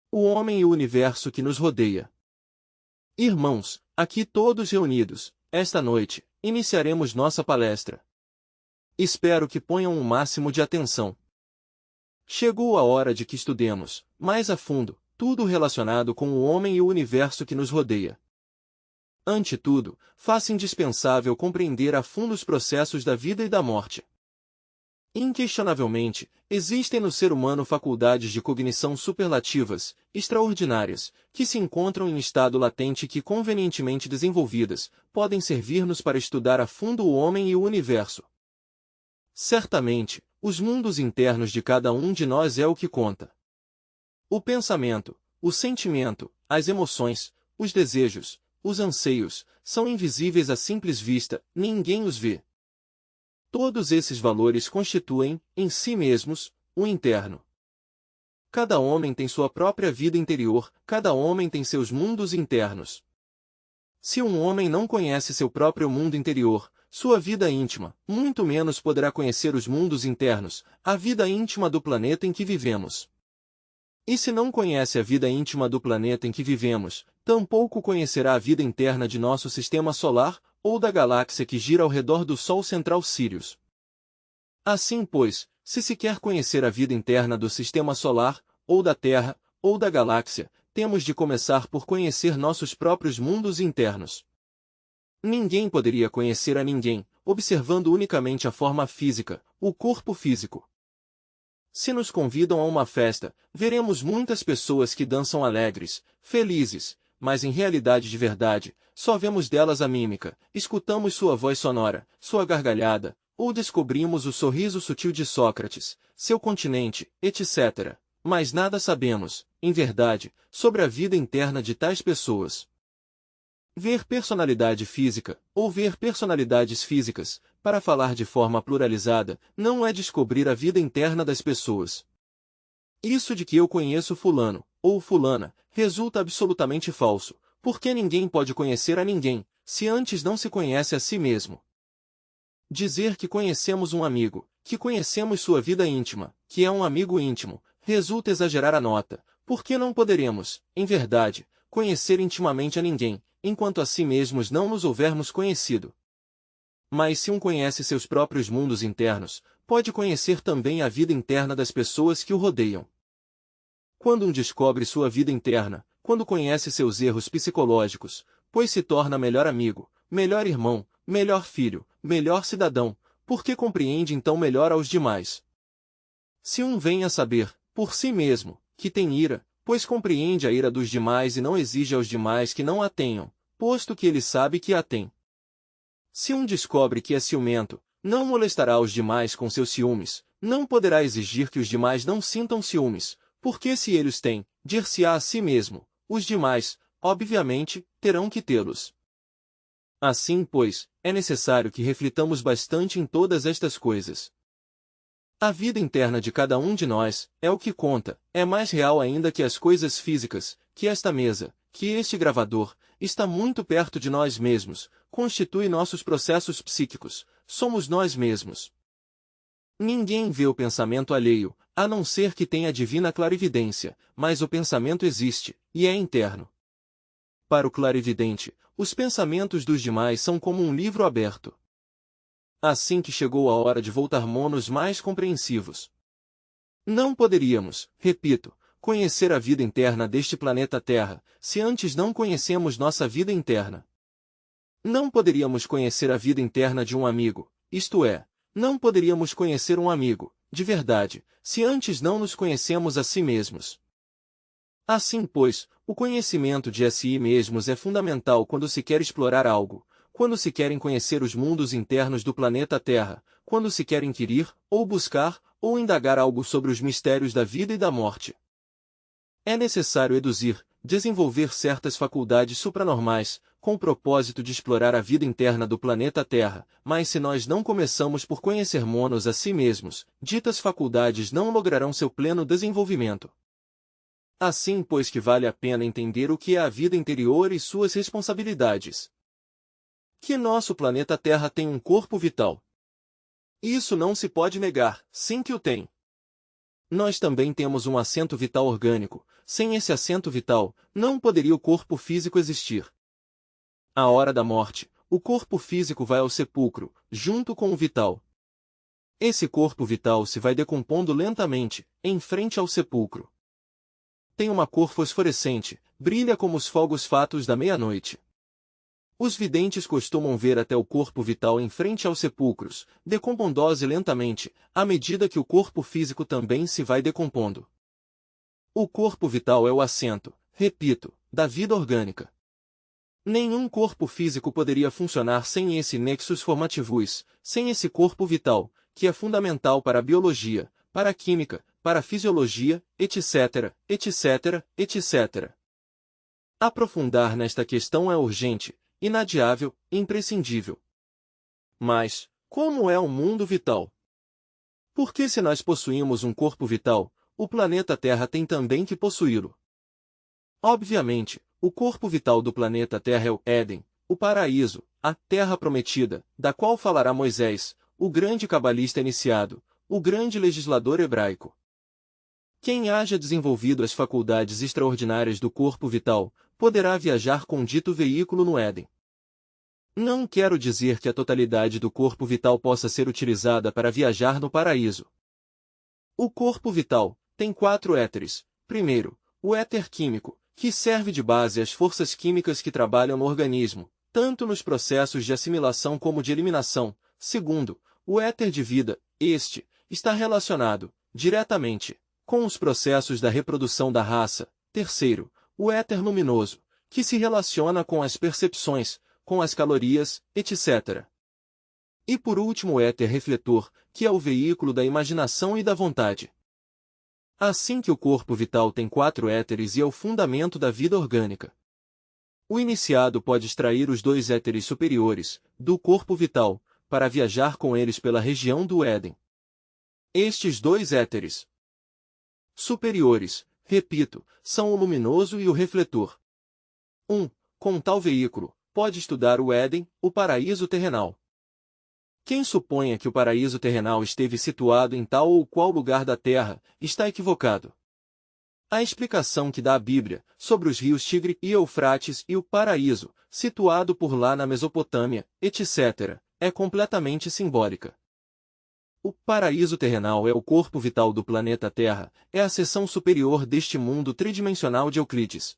O homem e o universo que nos rodeia. Irmãos, aqui todos reunidos, esta noite, iniciaremos nossa palestra. Espero que ponham o máximo de atenção. Chegou a hora de que estudemos, mais a fundo, tudo relacionado com o homem e o universo que nos rodeia. Ante tudo, faça indispensável compreender a fundo os processos da vida e da morte. Inquestionavelmente, existem no ser humano faculdades de cognição superlativas, extraordinárias, que se encontram em estado latente e que, convenientemente desenvolvidas, podem servir-nos para estudar a fundo o homem e o universo. Certamente, os mundos internos de cada um de nós é o que conta. O pensamento, o sentimento, as emoções, os desejos, os anseios, são invisíveis à simples vista, ninguém os vê. Todos esses valores constituem, em si mesmos, o interno. Cada homem tem sua própria vida interior, cada homem tem seus mundos internos. Se um homem não conhece seu próprio mundo interior, sua vida íntima, muito menos poderá conhecer os mundos internos, a vida íntima do planeta em que vivemos. E se não conhece a vida íntima do planeta em que vivemos, tampouco conhecerá a vida interna de nosso sistema solar, ou da galáxia que gira ao redor do Sol central Sírius. Assim, pois, se quer conhecer a vida interna do sistema solar, ou da Terra, ou da galáxia, temos de começar por conhecer nossos próprios mundos internos. Ninguém poderia conhecer a ninguém, observando unicamente a forma física, o corpo físico. Se nos convidam a uma festa, veremos muitas pessoas que dançam alegres, felizes, mas em realidade de verdade, só vemos delas a mímica, escutamos sua voz sonora, sua gargalhada, ou descobrimos o sorriso sutil de Sócrates, seu continente, etc. Mas nada sabemos, em verdade, sobre a vida interna de tais pessoas. Ver personalidade física, ou ver personalidades físicas, para falar de forma pluralizada, não é descobrir a vida interna das pessoas. Isso de que eu conheço fulano, ou fulana, resulta absolutamente falso, porque ninguém pode conhecer a ninguém, se antes não se conhece a si mesmo. Dizer que conhecemos um amigo, que conhecemos sua vida íntima, que é um amigo íntimo, resulta exagerar a nota, porque não poderemos, em verdade, conhecer intimamente a ninguém, enquanto a si mesmos não nos houvermos conhecido. Mas se um conhece seus próprios mundos internos, pode conhecer também a vida interna das pessoas que o rodeiam. Quando um descobre sua vida interna, quando conhece seus erros psicológicos, pois se torna melhor amigo, melhor irmão, melhor filho, melhor cidadão, porque compreende então melhor aos demais. Se um vem a saber, por si mesmo, que tem ira, pois compreende a ira dos demais e não exige aos demais que não a tenham, posto que ele sabe que a tem. Se um descobre que é ciumento, não molestará os demais com seus ciúmes, não poderá exigir que os demais não sintam ciúmes, porque se ele os tem, dir-se-á a si mesmo, os demais, obviamente, terão que tê-los. Assim, pois, é necessário que reflitamos bastante em todas estas coisas. A vida interna de cada um de nós é o que conta, é mais real ainda que as coisas físicas, que esta mesa, que este gravador, está muito perto de nós mesmos, constitui nossos processos psíquicos, somos nós mesmos. Ninguém vê o pensamento alheio, a não ser que tenha divina clarividência, mas o pensamento existe, e é interno. Para o clarividente, os pensamentos dos demais são como um livro aberto. Assim que chegou a hora de voltarmos mais compreensivos. Não poderíamos, repito, conhecer a vida interna deste planeta Terra, se antes não conhecemos nossa vida interna. Não poderíamos conhecer a vida interna de um amigo, isto é, não poderíamos conhecer um amigo, de verdade, se antes não nos conhecemos a si mesmos. Assim, pois, o conhecimento de si mesmos é fundamental quando se quer explorar algo, quando se querem conhecer os mundos internos do planeta Terra, quando se quer inquirir, ou buscar, ou indagar algo sobre os mistérios da vida e da morte. É necessário eduzir, desenvolver certas faculdades supranormais, com o propósito de explorar a vida interna do planeta Terra, mas se nós não começamos por conhecermos-nos a si mesmos, ditas faculdades não lograrão seu pleno desenvolvimento. Assim, pois que vale a pena entender o que é a vida interior e suas responsabilidades. Que nosso planeta Terra tem um corpo vital. Isso não se pode negar, sim que o tem. Nós também temos um assento vital orgânico, sem esse assento vital, não poderia o corpo físico existir. À hora da morte, o corpo físico vai ao sepulcro, junto com o vital. Esse corpo vital se vai decompondo lentamente, em frente ao sepulcro. Tem uma cor fosforescente, brilha como os fogos fatos da meia-noite. Os videntes costumam ver até o corpo vital em frente aos sepulcros, decompondo-se lentamente, à medida que o corpo físico também se vai decompondo. O corpo vital é o assento, repito, da vida orgânica. Nenhum corpo físico poderia funcionar sem esse nexus formativus, sem esse corpo vital, que é fundamental para a biologia, para a química, para a fisiologia, etc., etc., etc. Aprofundar nesta questão é urgente, inadiável, imprescindível. Mas, como é o mundo vital? Porque se nós possuímos um corpo vital, o planeta Terra tem também que possuí-lo. Obviamente, o corpo vital do planeta Terra é o Éden, o paraíso, a terra prometida, da qual falará Moisés, o grande cabalista iniciado, o grande legislador hebraico. Quem haja desenvolvido as faculdades extraordinárias do corpo vital, poderá viajar com dito veículo no Éden. Não quero dizer que a totalidade do corpo vital possa ser utilizada para viajar no paraíso. O corpo vital tem 4 éteres. Primeiro, o éter químico, que serve de base às forças químicas que trabalham no organismo, tanto nos processos de assimilação como de eliminação. Segundo, o éter de vida, este, está relacionado, diretamente, com os processos da reprodução da raça. Terceiro, o éter luminoso, que se relaciona com as percepções, com as calorias, etc. E por último o éter refletor, que é o veículo da imaginação e da vontade. Assim que o corpo vital tem 4 éteres e é o fundamento da vida orgânica. O iniciado pode extrair os 2 éteres superiores, do corpo vital, para viajar com eles pela região do Éden. Estes 2 éteres superiores, repito, são o luminoso e o refletor. Com tal veículo, pode estudar o Éden, o paraíso terrenal. Quem suponha que o paraíso terrenal esteve situado em tal ou qual lugar da Terra, está equivocado. A explicação que dá a Bíblia, sobre os rios Tigre e Eufrates e o paraíso, situado por lá na Mesopotâmia, etc., é completamente simbólica. O paraíso terrenal é o corpo vital do planeta Terra, é a seção superior deste mundo tridimensional de Euclides.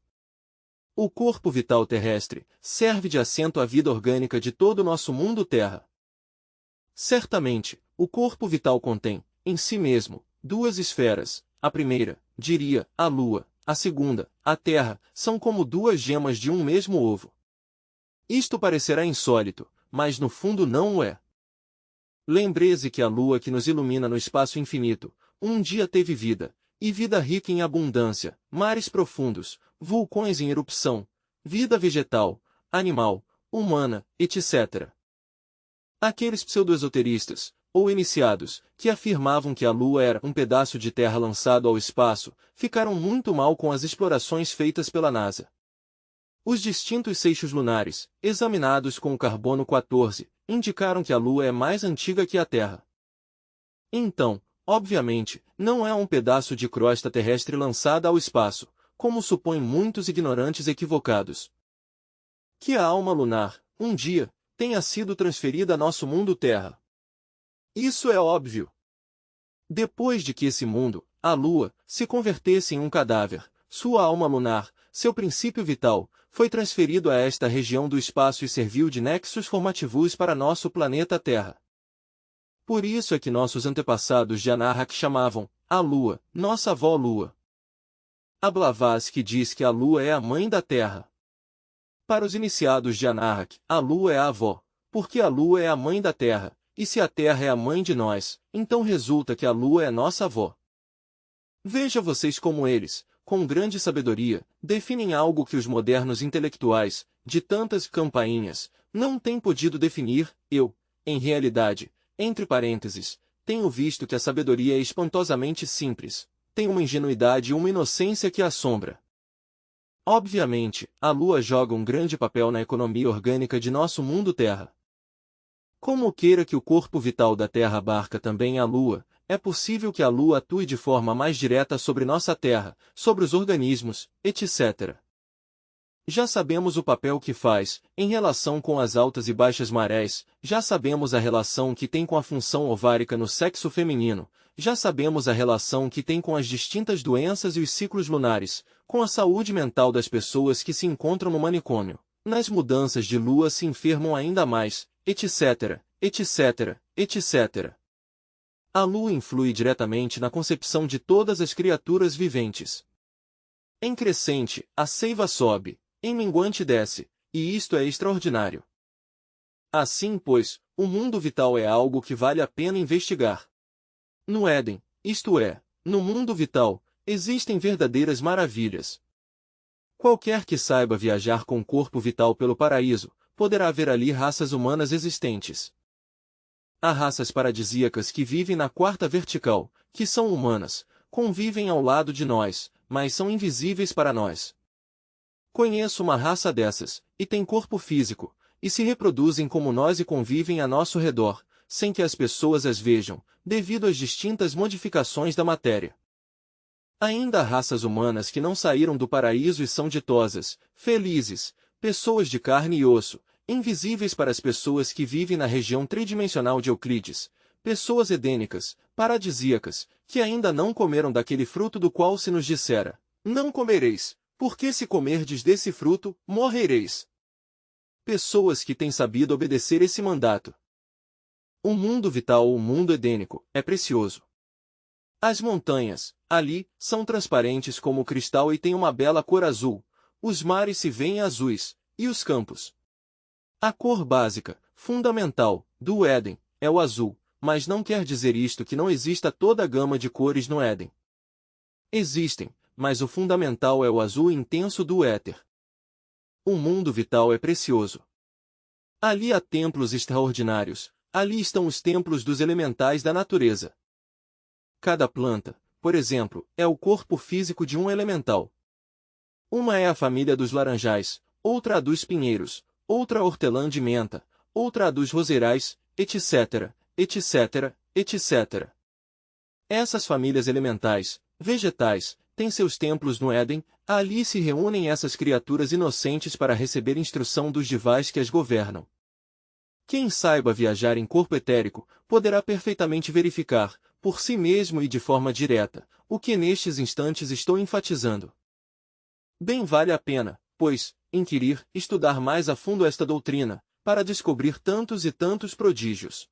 O corpo vital terrestre serve de assento à vida orgânica de todo o nosso mundo Terra. Certamente, o corpo vital contém, em si mesmo, 2 esferas. A primeira, diria, a Lua, a segunda, a Terra, são como 2 gemas de um mesmo ovo. Isto parecerá insólito, mas no fundo não o é. Lembre-se que a Lua que nos ilumina no espaço infinito, um dia teve vida, e vida rica em abundância, mares profundos, vulcões em erupção, vida vegetal, animal, humana, etc. Aqueles pseudo-esoteristas, ou iniciados, que afirmavam que a Lua era um pedaço de terra lançado ao espaço, ficaram muito mal com as explorações feitas pela NASA. Os distintos seixos lunares, examinados com o carbono 14, indicaram que a Lua é mais antiga que a Terra. Então, obviamente, não é um pedaço de crosta terrestre lançada ao espaço, como supõem muitos ignorantes equivocados. Que a alma lunar, um dia, tenha sido transferida a nosso mundo Terra. Isso é óbvio. Depois de que esse mundo, a Lua, se convertesse em um cadáver, sua alma lunar, seu princípio vital, foi transferido a esta região do espaço e serviu de nexus formativus para nosso planeta Terra. Por isso é que nossos antepassados de Anahak chamavam a Lua, nossa avó Lua. A Blavatsky diz que a Lua é a mãe da Terra. Para os iniciados de Anahak, a Lua é a avó, porque a Lua é a mãe da Terra, e se a Terra é a mãe de nós, então resulta que a Lua é nossa avó. Veja vocês como eles, com grande sabedoria, definem algo que os modernos intelectuais, de tantas campainhas, não têm podido definir. Eu, em realidade, entre parênteses, tenho visto que a sabedoria é espantosamente simples, tem uma ingenuidade e uma inocência que assombra. Obviamente, a Lua joga um grande papel na economia orgânica de nosso mundo Terra. Como queira que o corpo vital da Terra abarca também a Lua, é possível que a Lua atue de forma mais direta sobre nossa Terra, sobre os organismos, etc. Já sabemos o papel que faz, em relação com as altas e baixas marés, já sabemos a relação que tem com a função ovárica no sexo feminino, já sabemos a relação que tem com as distintas doenças e os ciclos lunares, com a saúde mental das pessoas que se encontram no manicômio. Nas mudanças de lua se enfermam ainda mais, etc, etc, etc. A lua influi diretamente na concepção de todas as criaturas viventes. Em crescente, a seiva sobe, em minguante desce, e isto é extraordinário. Assim, pois, o mundo vital é algo que vale a pena investigar. No Éden, isto é, no mundo vital, existem verdadeiras maravilhas. Qualquer que saiba viajar com corpo vital pelo paraíso, poderá ver ali raças humanas existentes. Há raças paradisíacas que vivem na quarta vertical, que são humanas, convivem ao lado de nós, mas são invisíveis para nós. Conheço uma raça dessas, e tem corpo físico, e se reproduzem como nós e convivem a nosso redor, sem que as pessoas as vejam, devido às distintas modificações da matéria. Ainda há raças humanas que não saíram do paraíso e são ditosas, felizes, pessoas de carne e osso, invisíveis para as pessoas que vivem na região tridimensional de Euclides, pessoas edênicas, paradisíacas, que ainda não comeram daquele fruto do qual se nos dissera, não comereis, porque se comerdes desse fruto, morrereis. Pessoas que têm sabido obedecer esse mandato. O mundo vital ou o mundo edênico é precioso. As montanhas, ali, são transparentes como cristal e têm uma bela cor azul, os mares se veem azuis, e os campos. A cor básica, fundamental, do Éden, é o azul, mas não quer dizer isto que não exista toda a gama de cores no Éden. Existem, mas o fundamental é o azul intenso do éter. O mundo vital é precioso. Ali há templos extraordinários, ali estão os templos dos elementais da natureza. Cada planta, por exemplo, é o corpo físico de um elemental. Uma é a família dos laranjais, outra a dos pinheiros, outra a hortelã de menta, outra a dos roseirais, etc, etc, etc. Essas famílias elementais, vegetais, têm seus templos no Éden, ali se reúnem essas criaturas inocentes para receber instrução dos divais que as governam. Quem saiba viajar em corpo etérico, poderá perfeitamente verificar, por si mesmo e de forma direta, o que nestes instantes estou enfatizando. Bem vale a pena, pois, inquirir, estudar mais a fundo esta doutrina, para descobrir tantos e tantos prodígios.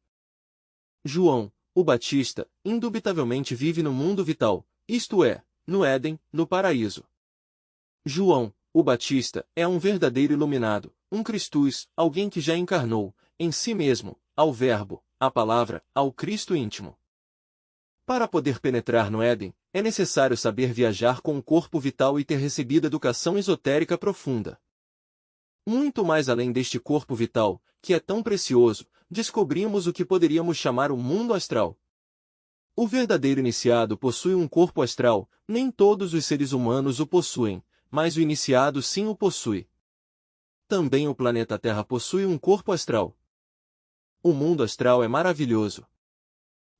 João, o Batista, indubitavelmente vive no mundo vital, isto é, no Éden, no paraíso. João, o Batista, é um verdadeiro iluminado, um Christus, alguém que já encarnou, em si mesmo, ao Verbo, à Palavra, ao Cristo íntimo. Para poder penetrar no Éden, é necessário saber viajar com um corpo vital e ter recebido educação esotérica profunda. Muito mais além deste corpo vital, que é tão precioso, descobrimos o que poderíamos chamar o mundo astral. O verdadeiro iniciado possui um corpo astral, nem todos os seres humanos o possuem, mas o iniciado sim o possui. Também o planeta Terra possui um corpo astral. O mundo astral é maravilhoso.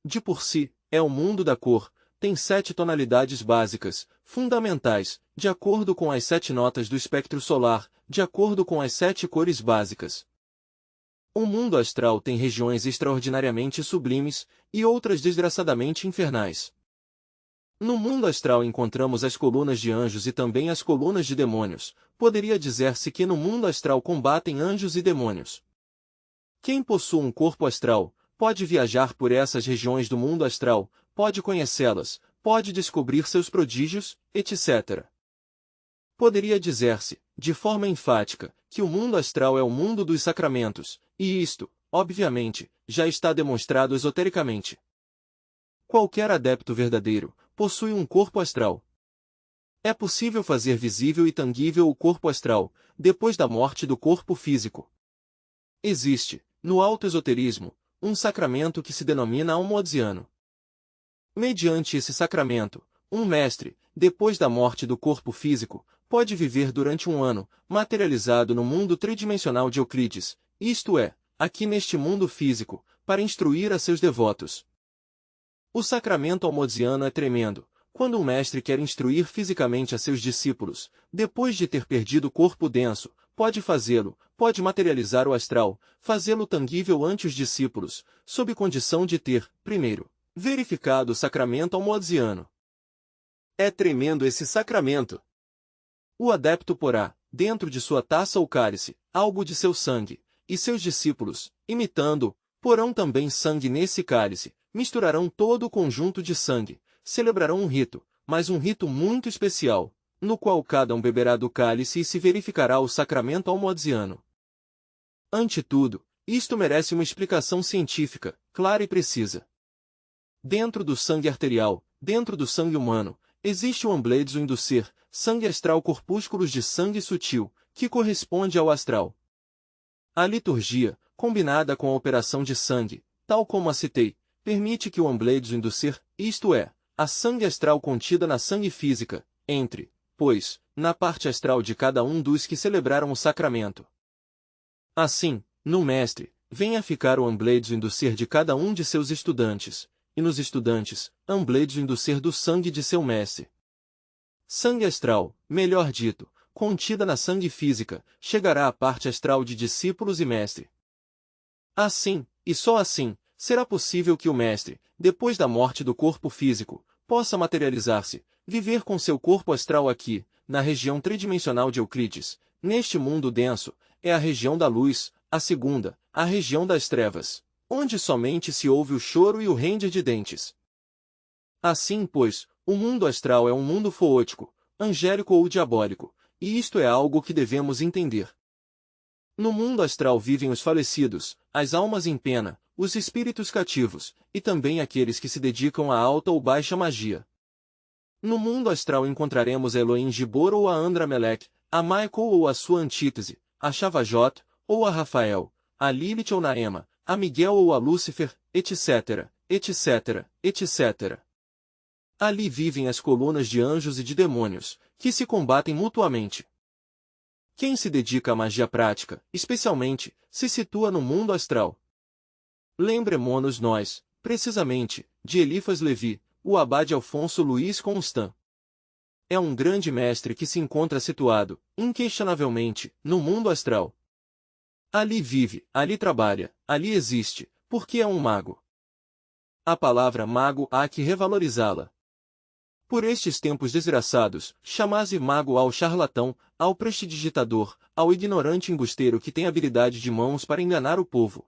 De por si, é o mundo da cor, tem 7 tonalidades básicas, fundamentais, de acordo com as 7 notas do espectro solar, de acordo com as 7 cores básicas. O mundo astral tem regiões extraordinariamente sublimes, e outras desgraçadamente infernais. No mundo astral encontramos as colunas de anjos e também as colunas de demônios, poderia dizer-se que no mundo astral combatem anjos e demônios. Quem possui um corpo astral, pode viajar por essas regiões do mundo astral, pode conhecê-las, pode descobrir seus prodígios, etc. Poderia dizer-se, de forma enfática, que o mundo astral é o mundo dos sacramentos, e isto, obviamente, já está demonstrado esotericamente. Qualquer adepto verdadeiro possui um corpo astral. É possível fazer visível e tangível o corpo astral, depois da morte do corpo físico. Existe, no autoesoterismo, um sacramento que se denomina almohadiano. Mediante esse sacramento, um mestre, depois da morte do corpo físico, pode viver durante um ano, materializado no mundo tridimensional de Euclides, isto é, aqui neste mundo físico, para instruir a seus devotos. O sacramento almosiano é tremendo. Quando um mestre quer instruir fisicamente a seus discípulos, depois de ter perdido o corpo denso, pode fazê-lo, pode materializar o astral, fazê-lo tangível ante os discípulos, sob condição de ter, primeiro, verificado o sacramento almosiano. É tremendo esse sacramento. O adepto porá, dentro de sua taça ou cálice, algo de seu sangue, e seus discípulos, imitando-o, porão também sangue nesse cálice, misturarão todo o conjunto de sangue, celebrarão um rito, mas um rito muito especial, no qual cada um beberá do cálice e se verificará o sacramento almosiano. Ante tudo, isto merece uma explicação científica, clara e precisa. Dentro do sangue arterial, dentro do sangue humano, existe o ambledso inducer, sangue astral corpúsculos de sangue sutil, que corresponde ao astral. A liturgia, combinada com a operação de sangue, tal como a citei, permite que o ambledso inducer, isto é, a sangue astral contida na sangue física, entre, pois, na parte astral de cada um dos que celebraram o sacramento. Assim, no mestre, venha ficar o ambledso inducer de cada um de seus estudantes, e nos estudantes, ambledso inducer do sangue de seu mestre. Sangue astral, melhor dito, contida na sangue física, chegará à parte astral de discípulos e mestre. Assim, e só assim, será possível que o mestre, depois da morte do corpo físico, possa materializar-se, viver com seu corpo astral aqui, na região tridimensional de Euclides. Neste mundo denso, é a região da luz, a segunda, a região das trevas, onde somente se ouve o choro e o ranger de dentes. Assim, pois, o mundo astral é um mundo foótico, angélico ou diabólico, e isto é algo que devemos entender. No mundo astral vivem os falecidos, as almas em pena, os espíritos cativos, e também aqueles que se dedicam à alta ou baixa magia. No mundo astral encontraremos a Elohim Gibor ou a Andra-Melech, a Michael ou a sua antítese, a Chavajot, ou a Rafael, a Lilith ou Naema, a Miguel ou a Lúcifer, etc., etc., etc. Ali vivem as colunas de anjos e de demônios, que se combatem mutuamente. Quem se dedica à magia prática, especialmente, se situa no mundo astral. Lembremo-nos nós, precisamente, de Eliphas Levi, o abade Alfonso Luiz Constant. É um grande mestre que se encontra situado, inquestionavelmente, no mundo astral. Ali vive, ali trabalha, ali existe, porque é um mago. A palavra mago há que revalorizá-la. Por estes tempos desgraçados, chamase mago ao charlatão, ao prestidigitador, ao ignorante embusteiro que tem habilidade de mãos para enganar o povo.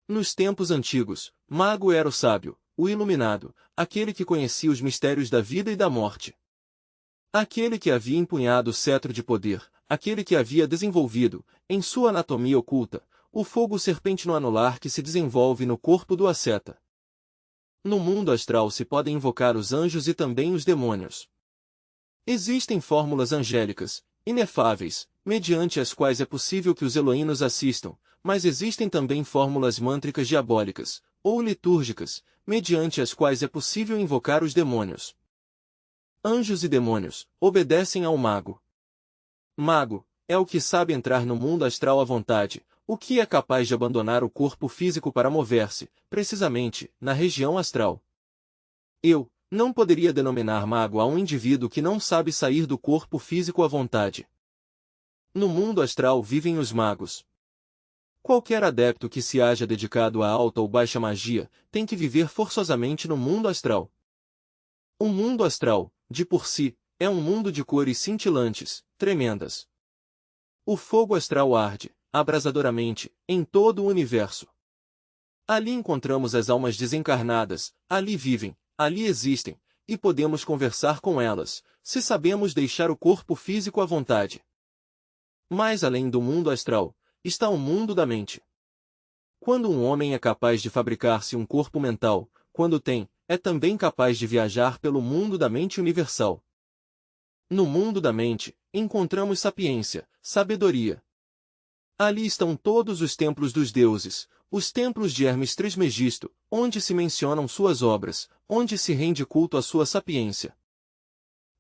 Nos tempos antigos, mago era o sábio, o iluminado, aquele que conhecia os mistérios da vida e da morte. Aquele que havia empunhado o cetro de poder, aquele que havia desenvolvido, em sua anatomia oculta, o fogo serpentino anular que se desenvolve no corpo do asceta. No mundo astral se podem invocar os anjos e também os demônios. Existem fórmulas angélicas, inefáveis, mediante as quais é possível que os Elohim nos assistam, mas existem também fórmulas mântricas diabólicas, ou litúrgicas, mediante as quais é possível invocar os demônios. Anjos e demônios obedecem ao mago. Mago é o que sabe entrar no mundo astral à vontade, o que é capaz de abandonar o corpo físico para mover-se, precisamente, na região astral. Eu não poderia denominar mago a um indivíduo que não sabe sair do corpo físico à vontade. No mundo astral vivem os magos. Qualquer adepto que se haja dedicado à alta ou baixa magia, tem que viver forçosamente no mundo astral. O mundo astral, de por si, é um mundo de cores cintilantes, tremendas. O fogo astral arde, abrasadoramente, em todo o universo. Ali encontramos as almas desencarnadas, ali vivem, ali existem, e podemos conversar com elas, se sabemos deixar o corpo físico à vontade. Mais além do mundo astral, está o mundo da mente. Quando um homem é capaz de fabricar-se um corpo mental, quando tem, é também capaz de viajar pelo mundo da mente universal. No mundo da mente, encontramos sapiência, sabedoria. Ali estão todos os templos dos deuses, os templos de Hermes Trismegisto, onde se mencionam suas obras, onde se rende culto à sua sapiência.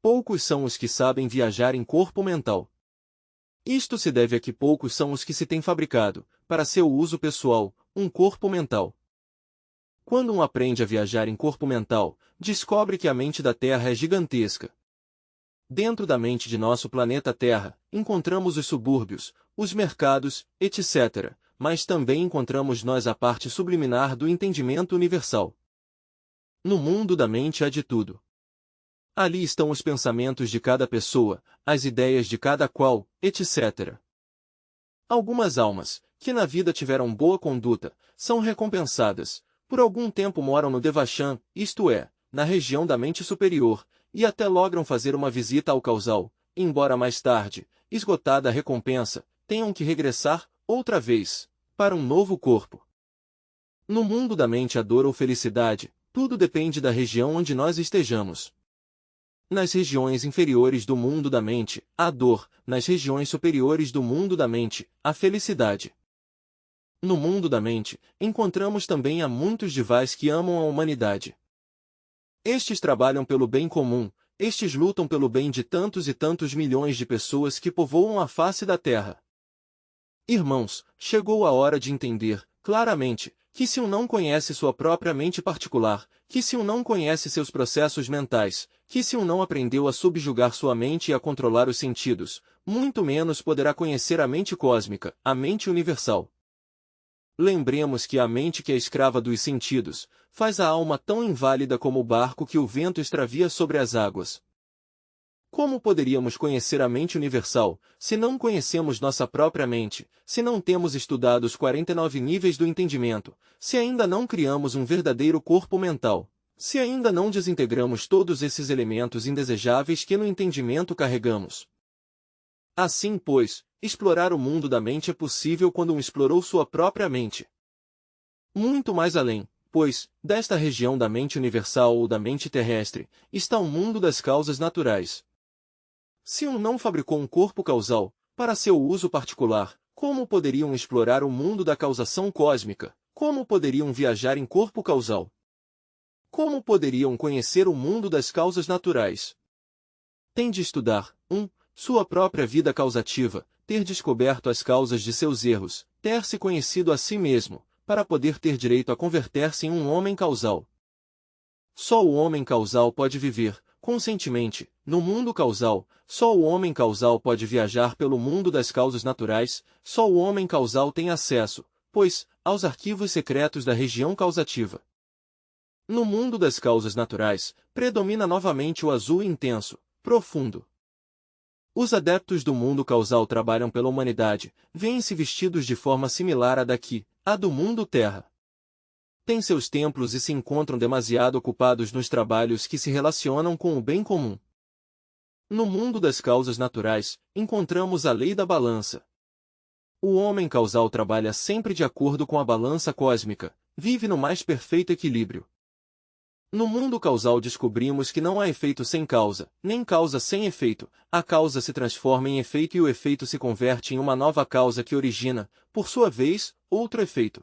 Poucos são os que sabem viajar em corpo mental. Isto se deve a que poucos são os que se têm fabricado, para seu uso pessoal, um corpo mental. Quando um aprende a viajar em corpo mental, descobre que a mente da Terra é gigantesca. Dentro da mente de nosso planeta Terra, encontramos os subúrbios, os mercados, etc., mas também encontramos nós a parte subliminar do entendimento universal. No mundo da mente há de tudo. Ali estão os pensamentos de cada pessoa, as ideias de cada qual, etc. Algumas almas, que na vida tiveram boa conduta, são recompensadas, por algum tempo moram no Devachan, isto é, na região da mente superior, e até logram fazer uma visita ao causal, embora mais tarde, esgotada a recompensa, tenham que regressar, outra vez, para um novo corpo. No mundo da mente a dor ou felicidade, tudo depende da região onde nós estejamos. Nas regiões inferiores do mundo da mente, há dor, nas regiões superiores do mundo da mente, há felicidade. No mundo da mente, encontramos também a muitos divais que amam a humanidade. Estes trabalham pelo bem comum, estes lutam pelo bem de tantos e tantos milhões de pessoas que povoam a face da Terra. Irmãos, chegou a hora de entender, claramente, que se um não conhece sua própria mente particular, que se um não conhece seus processos mentais, que se um não aprendeu a subjugar sua mente e a controlar os sentidos, muito menos poderá conhecer a mente cósmica, a mente universal. Lembremos que a mente que é escrava dos sentidos, faz a alma tão inválida como o barco que o vento extravia sobre as águas. Como poderíamos conhecer a mente universal, se não conhecemos nossa própria mente, se não temos estudado os 49 níveis do entendimento, se ainda não criamos um verdadeiro corpo mental, se ainda não desintegramos todos esses elementos indesejáveis que no entendimento carregamos? Assim, pois, explorar o mundo da mente é possível quando um explorou sua própria mente. Muito mais além, pois, desta região da mente universal ou da mente terrestre, está o mundo das causas naturais. Se um não fabricou um corpo causal, para seu uso particular, como poderiam explorar o mundo da causação cósmica? Como poderiam viajar em corpo causal? Como poderiam conhecer o mundo das causas naturais? Tem de estudar, sua própria vida causativa, ter descoberto as causas de seus erros, ter se conhecido a si mesmo, para poder ter direito a converter-se em um homem causal. Só o homem causal pode viver, conscientemente, no mundo causal, só o homem causal pode viajar pelo mundo das causas naturais, só o homem causal tem acesso, pois, aos arquivos secretos da região causativa. No mundo das causas naturais, predomina novamente o azul intenso, profundo. Os adeptos do mundo causal trabalham pela humanidade, veem-se vestidos de forma similar à daqui, a do mundo terra. Têm seus templos e se encontram demasiado ocupados nos trabalhos que se relacionam com o bem comum. No mundo das causas naturais, encontramos a lei da balança. O homem causal trabalha sempre de acordo com a balança cósmica, vive no mais perfeito equilíbrio. No mundo causal descobrimos que não há efeito sem causa, nem causa sem efeito, a causa se transforma em efeito e o efeito se converte em uma nova causa que origina, por sua vez, outro efeito.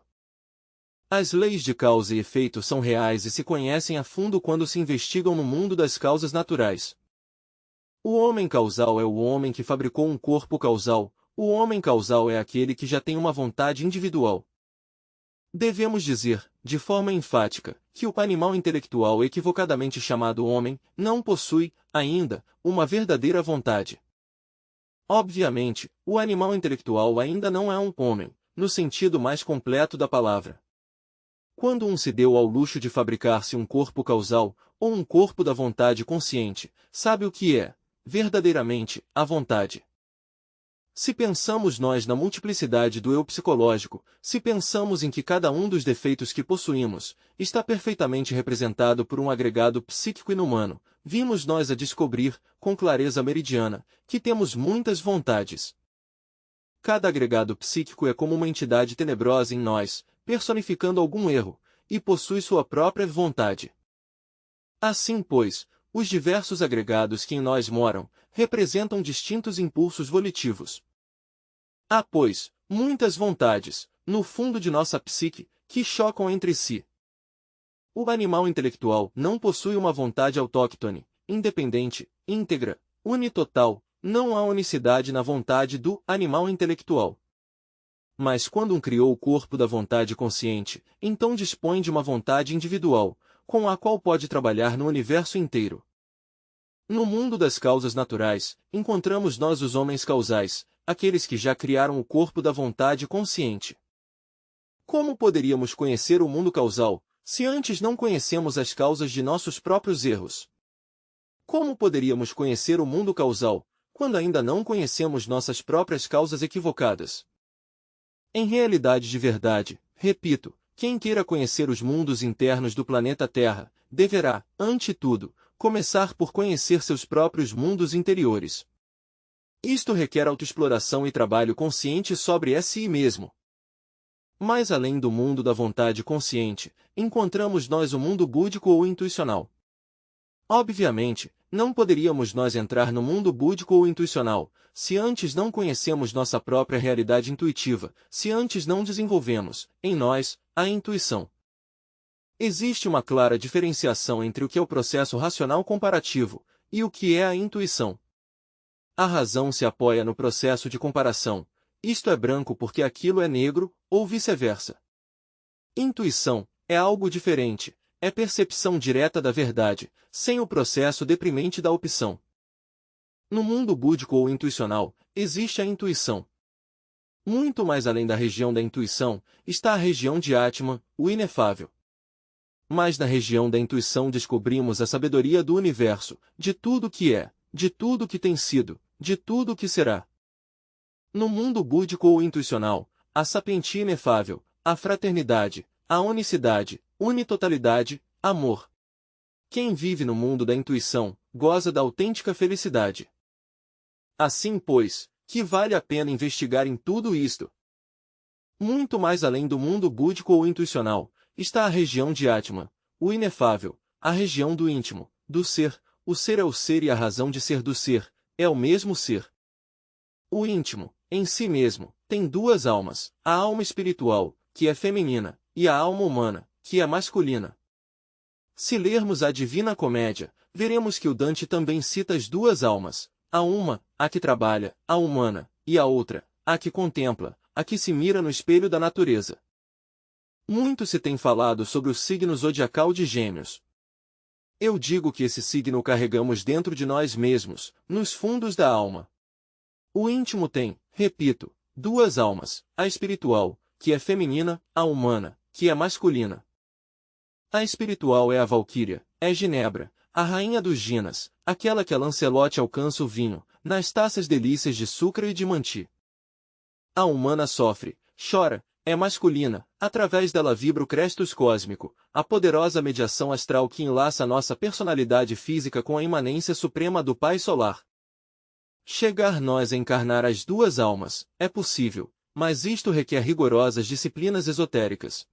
As leis de causa e efeito são reais e se conhecem a fundo quando se investigam no mundo das causas naturais. O homem causal é o homem que fabricou um corpo causal, o homem causal é aquele que já tem uma vontade individual. Devemos dizer, de forma enfática, que o animal intelectual equivocadamente chamado homem, não possui, ainda, uma verdadeira vontade. Obviamente, o animal intelectual ainda não é um homem, no sentido mais completo da palavra. Quando um se deu ao luxo de fabricar-se um corpo causal, ou um corpo da vontade consciente, sabe o que é, verdadeiramente, a vontade. Se pensamos nós na multiplicidade do eu psicológico, se pensamos em que cada um dos defeitos que possuímos está perfeitamente representado por um agregado psíquico inumano, vimos nós a descobrir, com clareza meridiana, que temos muitas vontades. Cada agregado psíquico é como uma entidade tenebrosa em nós, personificando algum erro, e possui sua própria vontade. Assim, pois, os diversos agregados que em nós moram, representam distintos impulsos volitivos. Há, pois, muitas vontades, no fundo de nossa psique, que chocam entre si. O animal intelectual não possui uma vontade autóctone, independente, íntegra, unitotal, não há unicidade na vontade do animal intelectual. Mas quando criou o corpo da vontade consciente, então dispõe de uma vontade individual, com a qual pode trabalhar no universo inteiro. No mundo das causas naturais, encontramos nós os homens causais, aqueles que já criaram o corpo da vontade consciente. Como poderíamos conhecer o mundo causal, se antes não conhecemos as causas de nossos próprios erros? Como poderíamos conhecer o mundo causal, quando ainda não conhecemos nossas próprias causas equivocadas? Em realidade de verdade, repito, quem queira conhecer os mundos internos do planeta Terra, deverá, ante tudo, começar por conhecer seus próprios mundos interiores. Isto requer autoexploração e trabalho consciente sobre si mesmo. Mais além do mundo da vontade consciente, encontramos nós o mundo búdico ou intuicional. Obviamente, não poderíamos nós entrar no mundo búdico ou intuicional, se antes não conhecemos nossa própria realidade intuitiva, se antes não desenvolvemos, em nós, a intuição. Existe uma clara diferenciação entre o que é o processo racional comparativo, e o que é a intuição. A razão se apoia no processo de comparação, isto é branco porque aquilo é negro, ou vice-versa. Intuição é algo diferente, é percepção direta da verdade, sem o processo deprimente da opção. No mundo búdico ou intuicional, existe a intuição. Muito mais além da região da intuição, está a região de Atman, o inefável. Mas na região da intuição descobrimos a sabedoria do universo, de tudo que é, de tudo que tem sido, de tudo que será. No mundo búdico ou intuicional, a sapientia inefável, a fraternidade, a unicidade, unitotalidade, amor. Quem vive no mundo da intuição, goza da autêntica felicidade. Assim, pois, que vale a pena investigar em tudo isto. Muito mais além do mundo búdico ou intuicional, está a região de Atman, o inefável, a região do íntimo, do ser. O ser é o ser e a razão de ser do ser, é o mesmo ser. O íntimo, em si mesmo, tem duas almas, a alma espiritual, que é feminina, e a alma humana, que é masculina. Se lermos a Divina Comédia, veremos que o Dante também cita as duas almas, a uma, a que trabalha, a humana, e a outra, a que contempla, a que se mira no espelho da natureza. Muito se tem falado sobre o signo zodiacal de Gêmeos. Eu digo que esse signo o carregamos dentro de nós mesmos, nos fundos da alma. O íntimo tem, repito, duas almas, a espiritual, que é feminina, a humana, que é masculina. A espiritual é a Valquíria, é Ginebra, a rainha dos Ginas, aquela que a Lancelote alcança o vinho, nas taças delícias de Sucra e de Manti. A humana sofre, chora, é masculina, através dela vibra o Crestus cósmico, a poderosa mediação astral que enlaça nossa personalidade física com a imanência suprema do Pai Solar. Chegar nós a encarnar as duas almas, é possível, mas isto requer rigorosas disciplinas esotéricas.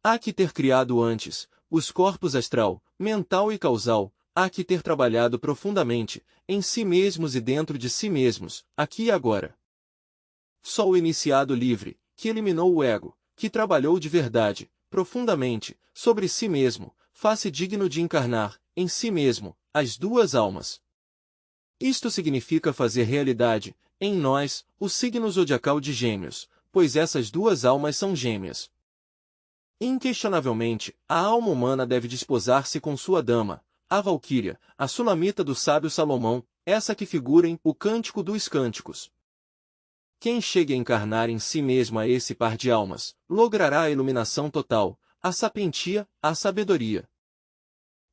Há que ter criado antes, os corpos astral, mental e causal, há que ter trabalhado profundamente, em si mesmos e dentro de si mesmos, aqui e agora. Só o iniciado livre, que eliminou o ego, que trabalhou de verdade, profundamente, sobre si mesmo, faz-se digno de encarnar, em si mesmo, as duas almas. Isto significa fazer realidade, em nós, o signo zodiacal de Gêmeos, pois essas duas almas são gêmeas. Inquestionavelmente, a alma humana deve desposar-se com sua dama, a Valquíria, a Sulamita do sábio Salomão, essa que figura em O Cântico dos Cânticos. Quem chegue a encarnar em si mesmo a esse par de almas, logrará a iluminação total, a sapientia, a sabedoria.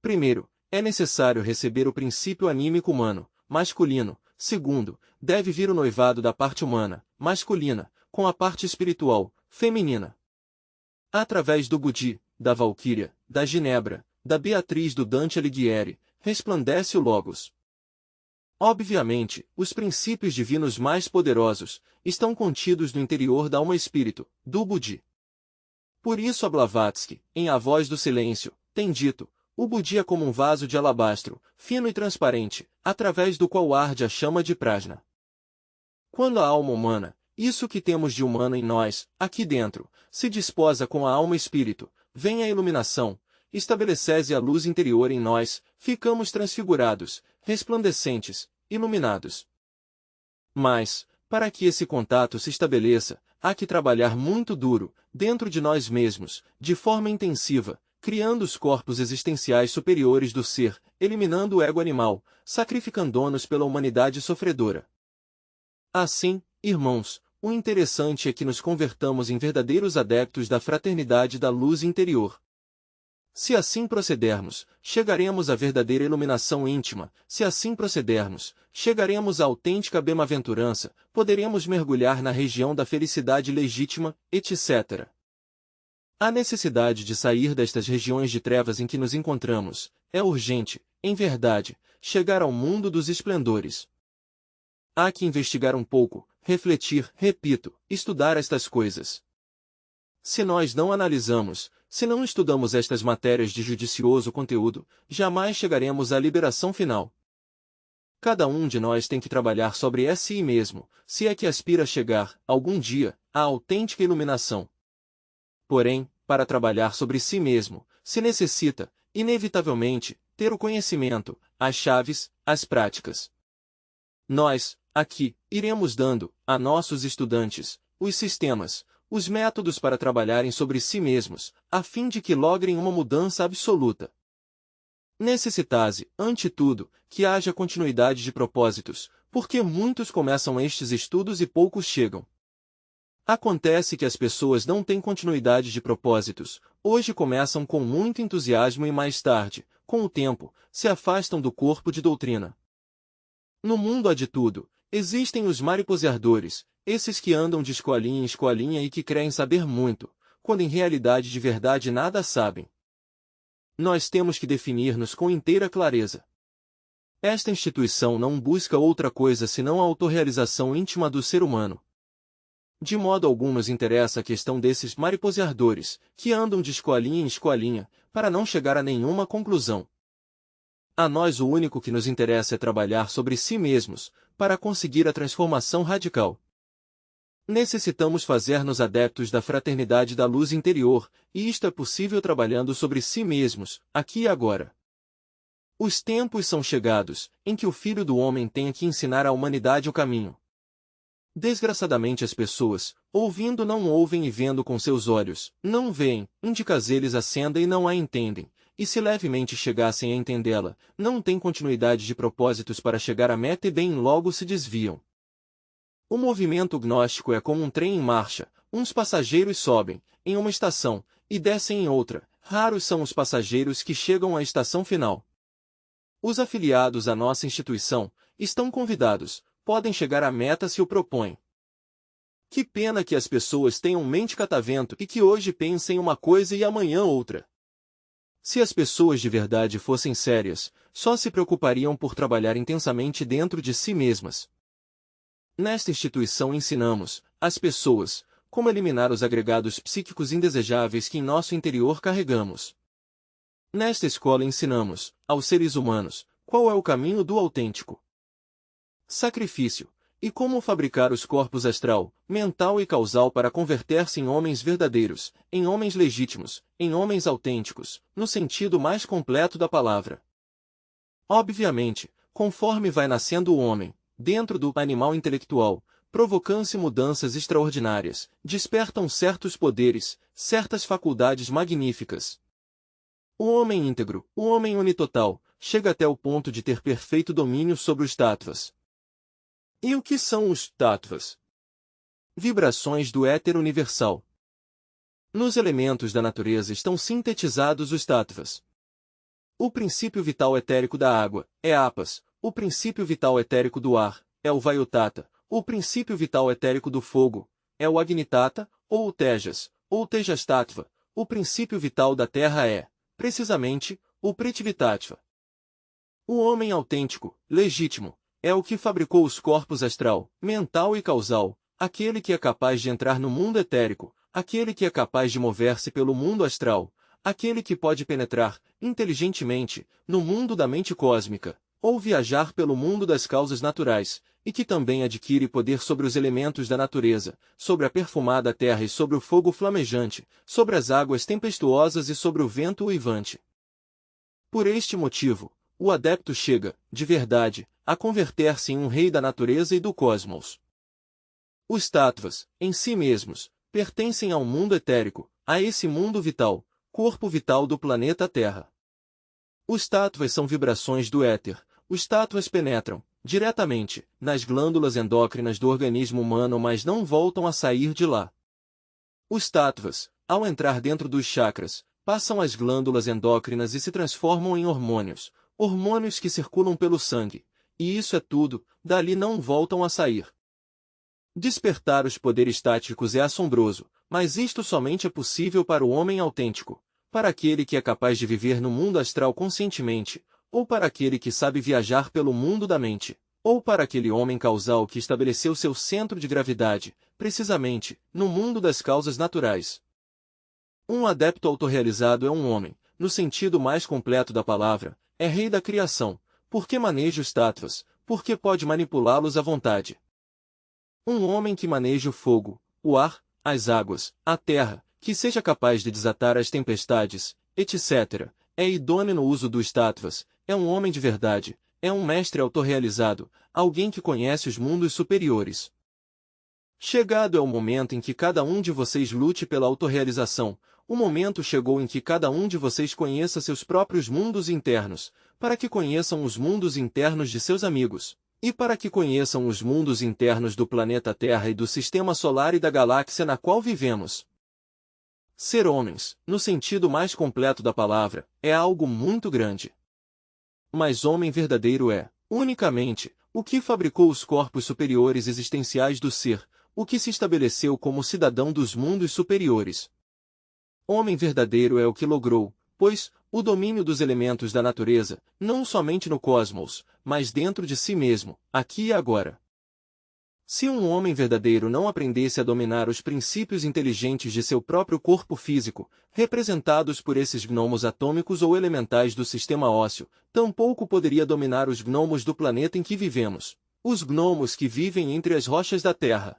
Primeiro, é necessário receber o princípio anímico humano, masculino. Segundo, deve vir o noivado da parte humana, masculina, com a parte espiritual, feminina. Através do Budi, da Valquíria, da Ginebra, da Beatriz do Dante Alighieri, resplandece o Logos. Obviamente, os princípios divinos mais poderosos estão contidos no interior da alma-espírito, do Budi. Por isso a Blavatsky, em A Voz do Silêncio, tem dito, o Budi é como um vaso de alabastro, fino e transparente, através do qual arde a chama de Prajna. Quando a alma humana, isso que temos de humano em nós, aqui dentro, se disposa com a alma-espírito, vem a iluminação, estabelece a luz interior em nós, ficamos transfigurados, resplandecentes, iluminados. Mas, para que esse contato se estabeleça, há que trabalhar muito duro, dentro de nós mesmos, de forma intensiva, criando os corpos existenciais superiores do ser, eliminando o ego animal, sacrificando-nos pela humanidade sofredora. Assim, irmãos, o interessante é que nos convertamos em verdadeiros adeptos da fraternidade da luz interior. Se assim procedermos, chegaremos à verdadeira iluminação íntima. Se assim procedermos, chegaremos à autêntica bem-aventurança, poderemos mergulhar na região da felicidade legítima, etc. A necessidade de sair destas regiões de trevas em que nos encontramos é urgente, em verdade, chegar ao mundo dos esplendores. Há que investigar um pouco, refletir, repito, estudar estas coisas. Se nós não analisamos, se não estudamos estas matérias de judicioso conteúdo, jamais chegaremos à liberação final. Cada um de nós tem que trabalhar sobre si mesmo, se é que aspira a chegar, algum dia, à autêntica iluminação. Porém, para trabalhar sobre si mesmo, se necessita, inevitavelmente, ter o conhecimento, as chaves, as práticas. Nós, aqui, iremos dando, a nossos estudantes, os sistemas, os métodos para trabalharem sobre si mesmos, a fim de que logrem uma mudança absoluta. Necessita-se, ante tudo, que haja continuidade de propósitos, porque muitos começam estes estudos e poucos chegam. Acontece que as pessoas não têm continuidade de propósitos, hoje começam com muito entusiasmo e mais tarde, com o tempo, se afastam do corpo de doutrina. No mundo há de tudo, existem os mariposeadores, esses que andam de escolinha em escolinha e que creem saber muito, quando em realidade de verdade nada sabem. Nós temos que definir-nos com inteira clareza. Esta instituição não busca outra coisa senão a autorrealização íntima do ser humano. De modo algum nos interessa a questão desses mariposeadores, que andam de escolinha em escolinha, para não chegar a nenhuma conclusão. A nós o único que nos interessa é trabalhar sobre si mesmos, para conseguir a transformação radical. Necessitamos fazer-nos adeptos da fraternidade da luz interior, e isto é possível trabalhando sobre si mesmos, aqui e agora. Os tempos são chegados, em que o Filho do Homem tem que ensinar à humanidade o caminho. Desgraçadamente as pessoas, ouvindo não ouvem e vendo com seus olhos, não veem, indicas-eles a senda e não a entendem, e se levemente chegassem a entendê-la, não têm continuidade de propósitos para chegar à meta e bem logo se desviam. O movimento gnóstico é como um trem em marcha, uns passageiros sobem, em uma estação, e descem em outra, raros são os passageiros que chegam à estação final. Os afiliados à nossa instituição, estão convidados, podem chegar à meta se o propõem. Que pena que as pessoas tenham mente catavento e que hoje pensem uma coisa e amanhã outra. Se as pessoas de verdade fossem sérias, só se preocupariam por trabalhar intensamente dentro de si mesmas. Nesta instituição ensinamos, às pessoas, como eliminar os agregados psíquicos indesejáveis que em nosso interior carregamos. Nesta escola ensinamos, aos seres humanos, qual é o caminho do autêntico sacrifício, e como fabricar os corpos astral, mental e causal para converter-se em homens verdadeiros, em homens legítimos, em homens autênticos, no sentido mais completo da palavra. Obviamente, conforme vai nascendo o homem, dentro do animal intelectual, provocam-se mudanças extraordinárias, despertam certos poderes, certas faculdades magníficas. O homem íntegro, o homem unitotal, chega até o ponto de ter perfeito domínio sobre os tattvas. E o que são os tattvas? Vibrações do éter universal. Nos elementos da natureza estão sintetizados os tattvas. O princípio vital etérico da água é Apas, o princípio vital etérico do ar é o Vayutata, o princípio vital etérico do fogo é o Agnitata, ou o Tejas, ou Tejas Tattva, o princípio vital da terra é, precisamente, o Prithvitattva. O homem autêntico, legítimo, é o que fabricou os corpos astral, mental e causal, aquele que é capaz de entrar no mundo etérico, aquele que é capaz de mover-se pelo mundo astral, aquele que pode penetrar, inteligentemente, no mundo da mente cósmica, ou viajar pelo mundo das causas naturais, e que também adquire poder sobre os elementos da natureza, sobre a perfumada terra e sobre o fogo flamejante, sobre as águas tempestuosas e sobre o vento uivante. Por este motivo, o adepto chega, de verdade, a converter-se em um rei da natureza e do cosmos. Os tattvas, em si mesmos, pertencem ao mundo etérico, a esse mundo vital, corpo vital do planeta Terra. Os tattvas são vibrações do éter. Os tattvas penetram, diretamente, nas glândulas endócrinas do organismo humano, mas não voltam a sair de lá. Os tattvas, ao entrar dentro dos chakras, passam às glândulas endócrinas e se transformam em hormônios, hormônios que circulam pelo sangue. E isso é tudo, dali não voltam a sair. Despertar os poderes táticos é assombroso, mas isto somente é possível para o homem autêntico, para aquele que é capaz de viver no mundo astral conscientemente, ou para aquele que sabe viajar pelo mundo da mente, ou para aquele homem causal que estabeleceu seu centro de gravidade, precisamente, no mundo das causas naturais. Um adepto autorrealizado é um homem, no sentido mais completo da palavra, é rei da criação, porque maneja os tattvas, porque pode manipulá-los à vontade. Um homem que maneje o fogo, o ar, as águas, a terra, que seja capaz de desatar as tempestades, etc., é idôneo no uso dos tattvas, é um homem de verdade, é um mestre autorrealizado, alguém que conhece os mundos superiores. Chegado é o momento em que cada um de vocês lute pela autorrealização, o momento chegou em que cada um de vocês conheça seus próprios mundos internos, para que conheçam os mundos internos de seus amigos, e para que conheçam os mundos internos do planeta Terra e do Sistema Solar e da galáxia na qual vivemos. Ser homens, no sentido mais completo da palavra, é algo muito grande. Mas homem verdadeiro é, unicamente, o que fabricou os corpos superiores existenciais do ser, o que se estabeleceu como cidadão dos mundos superiores. Homem verdadeiro é o que logrou, pois, o domínio dos elementos da natureza, não somente no cosmos, mas dentro de si mesmo, aqui e agora. Se um homem verdadeiro não aprendesse a dominar os princípios inteligentes de seu próprio corpo físico, representados por esses gnomos atômicos ou elementais do sistema ósseo, tampouco poderia dominar os gnomos do planeta em que vivemos, os gnomos que vivem entre as rochas da Terra.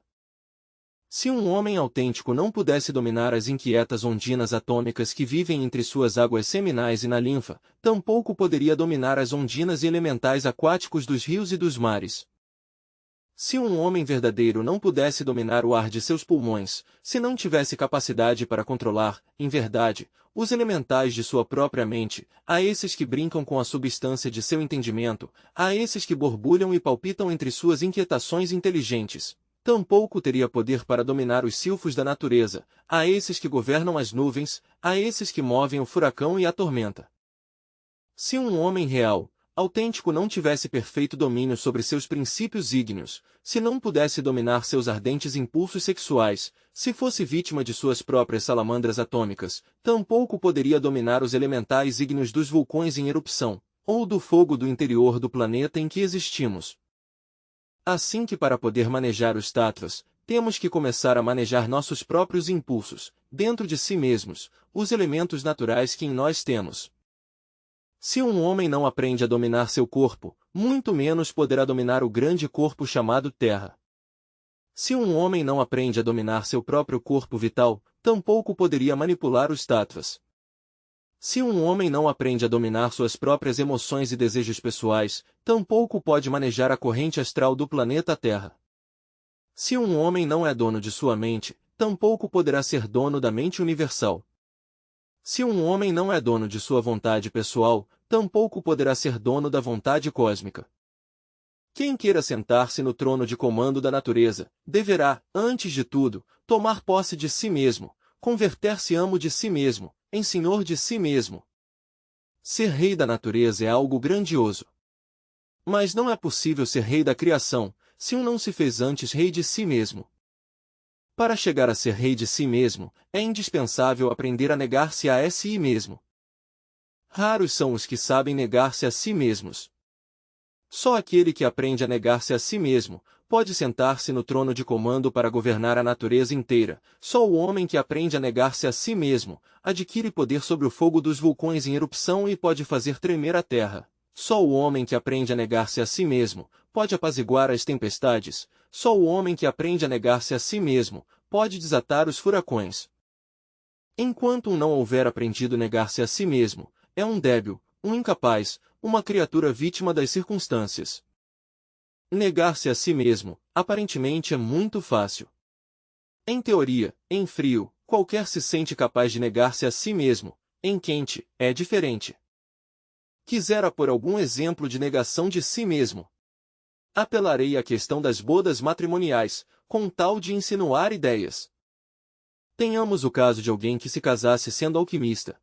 Se um homem autêntico não pudesse dominar as inquietas ondinas atômicas que vivem entre suas águas seminais e na linfa, tampouco poderia dominar as ondinas e elementais aquáticos dos rios e dos mares. Se um homem verdadeiro não pudesse dominar o ar de seus pulmões, se não tivesse capacidade para controlar, em verdade, os elementais de sua própria mente, a esses que brincam com a substância de seu entendimento, a esses que borbulham e palpitam entre suas inquietações inteligentes, tampouco teria poder para dominar os silfos da natureza, a esses que governam as nuvens, a esses que movem o furacão e a tormenta. Se um homem real, autêntico não tivesse perfeito domínio sobre seus princípios ígneos, se não pudesse dominar seus ardentes impulsos sexuais, se fosse vítima de suas próprias salamandras atômicas, tampouco poderia dominar os elementais ígneos dos vulcões em erupção, ou do fogo do interior do planeta em que existimos. Assim que para poder manejar os tattvas, temos que começar a manejar nossos próprios impulsos, dentro de si mesmos, os elementos naturais que em nós temos. Se um homem não aprende a dominar seu corpo, muito menos poderá dominar o grande corpo chamado Terra. Se um homem não aprende a dominar seu próprio corpo vital, tampouco poderia manipular os tattvas. Se um homem não aprende a dominar suas próprias emoções e desejos pessoais, tampouco pode manejar a corrente astral do planeta Terra. Se um homem não é dono de sua mente, tampouco poderá ser dono da mente universal. Se um homem não é dono de sua vontade pessoal, tampouco poderá ser dono da vontade cósmica. Quem queira sentar-se no trono de comando da natureza, deverá, antes de tudo, tomar posse de si mesmo, converter-se amo de si mesmo, em senhor de si mesmo. Ser rei da natureza é algo grandioso. Mas não é possível ser rei da criação, se um não se fez antes rei de si mesmo. Para chegar a ser rei de si mesmo, é indispensável aprender a negar-se a si mesmo. Raros são os que sabem negar-se a si mesmos. Só aquele que aprende a negar-se a si mesmo, pode sentar-se no trono de comando para governar a natureza inteira. Só o homem que aprende a negar-se a si mesmo, adquire poder sobre o fogo dos vulcões em erupção e pode fazer tremer a terra. Só o homem que aprende a negar-se a si mesmo, pode apaziguar as tempestades. Só o homem que aprende a negar-se a si mesmo, pode desatar os furacões. Enquanto um não houver aprendido a negar-se a si mesmo, é um débil, um incapaz, uma criatura vítima das circunstâncias. Negar-se a si mesmo, aparentemente é muito fácil. Em teoria, em frio, qualquer se sente capaz de negar-se a si mesmo. Em quente, é diferente. Quisera pôr algum exemplo de negação de si mesmo. Apelarei à questão das bodas matrimoniais, com tal de insinuar ideias. Tenhamos o caso de alguém que se casasse sendo alquimista.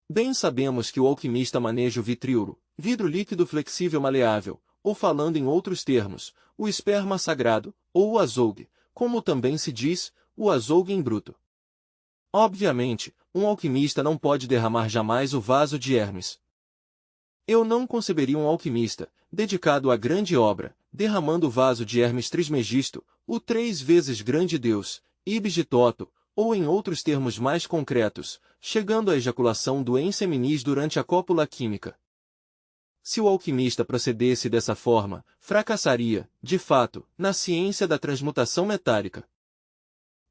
Bem sabemos que o alquimista maneja o vitriolo, vidro líquido flexível maleável, ou falando em outros termos, o esperma sagrado, ou o azougue, como também se diz, o azougue em bruto. Obviamente, um alquimista não pode derramar jamais o vaso de Hermes. Eu não conceberia um alquimista, dedicado à grande obra, derramando o vaso de Hermes Trismegisto, o 3 vezes grande deus, Ibis de Toto, ou em outros termos mais concretos, chegando à ejaculação do enseminis durante a cópula química. Se o alquimista procedesse dessa forma, fracassaria, de fato, na ciência da transmutação metálica.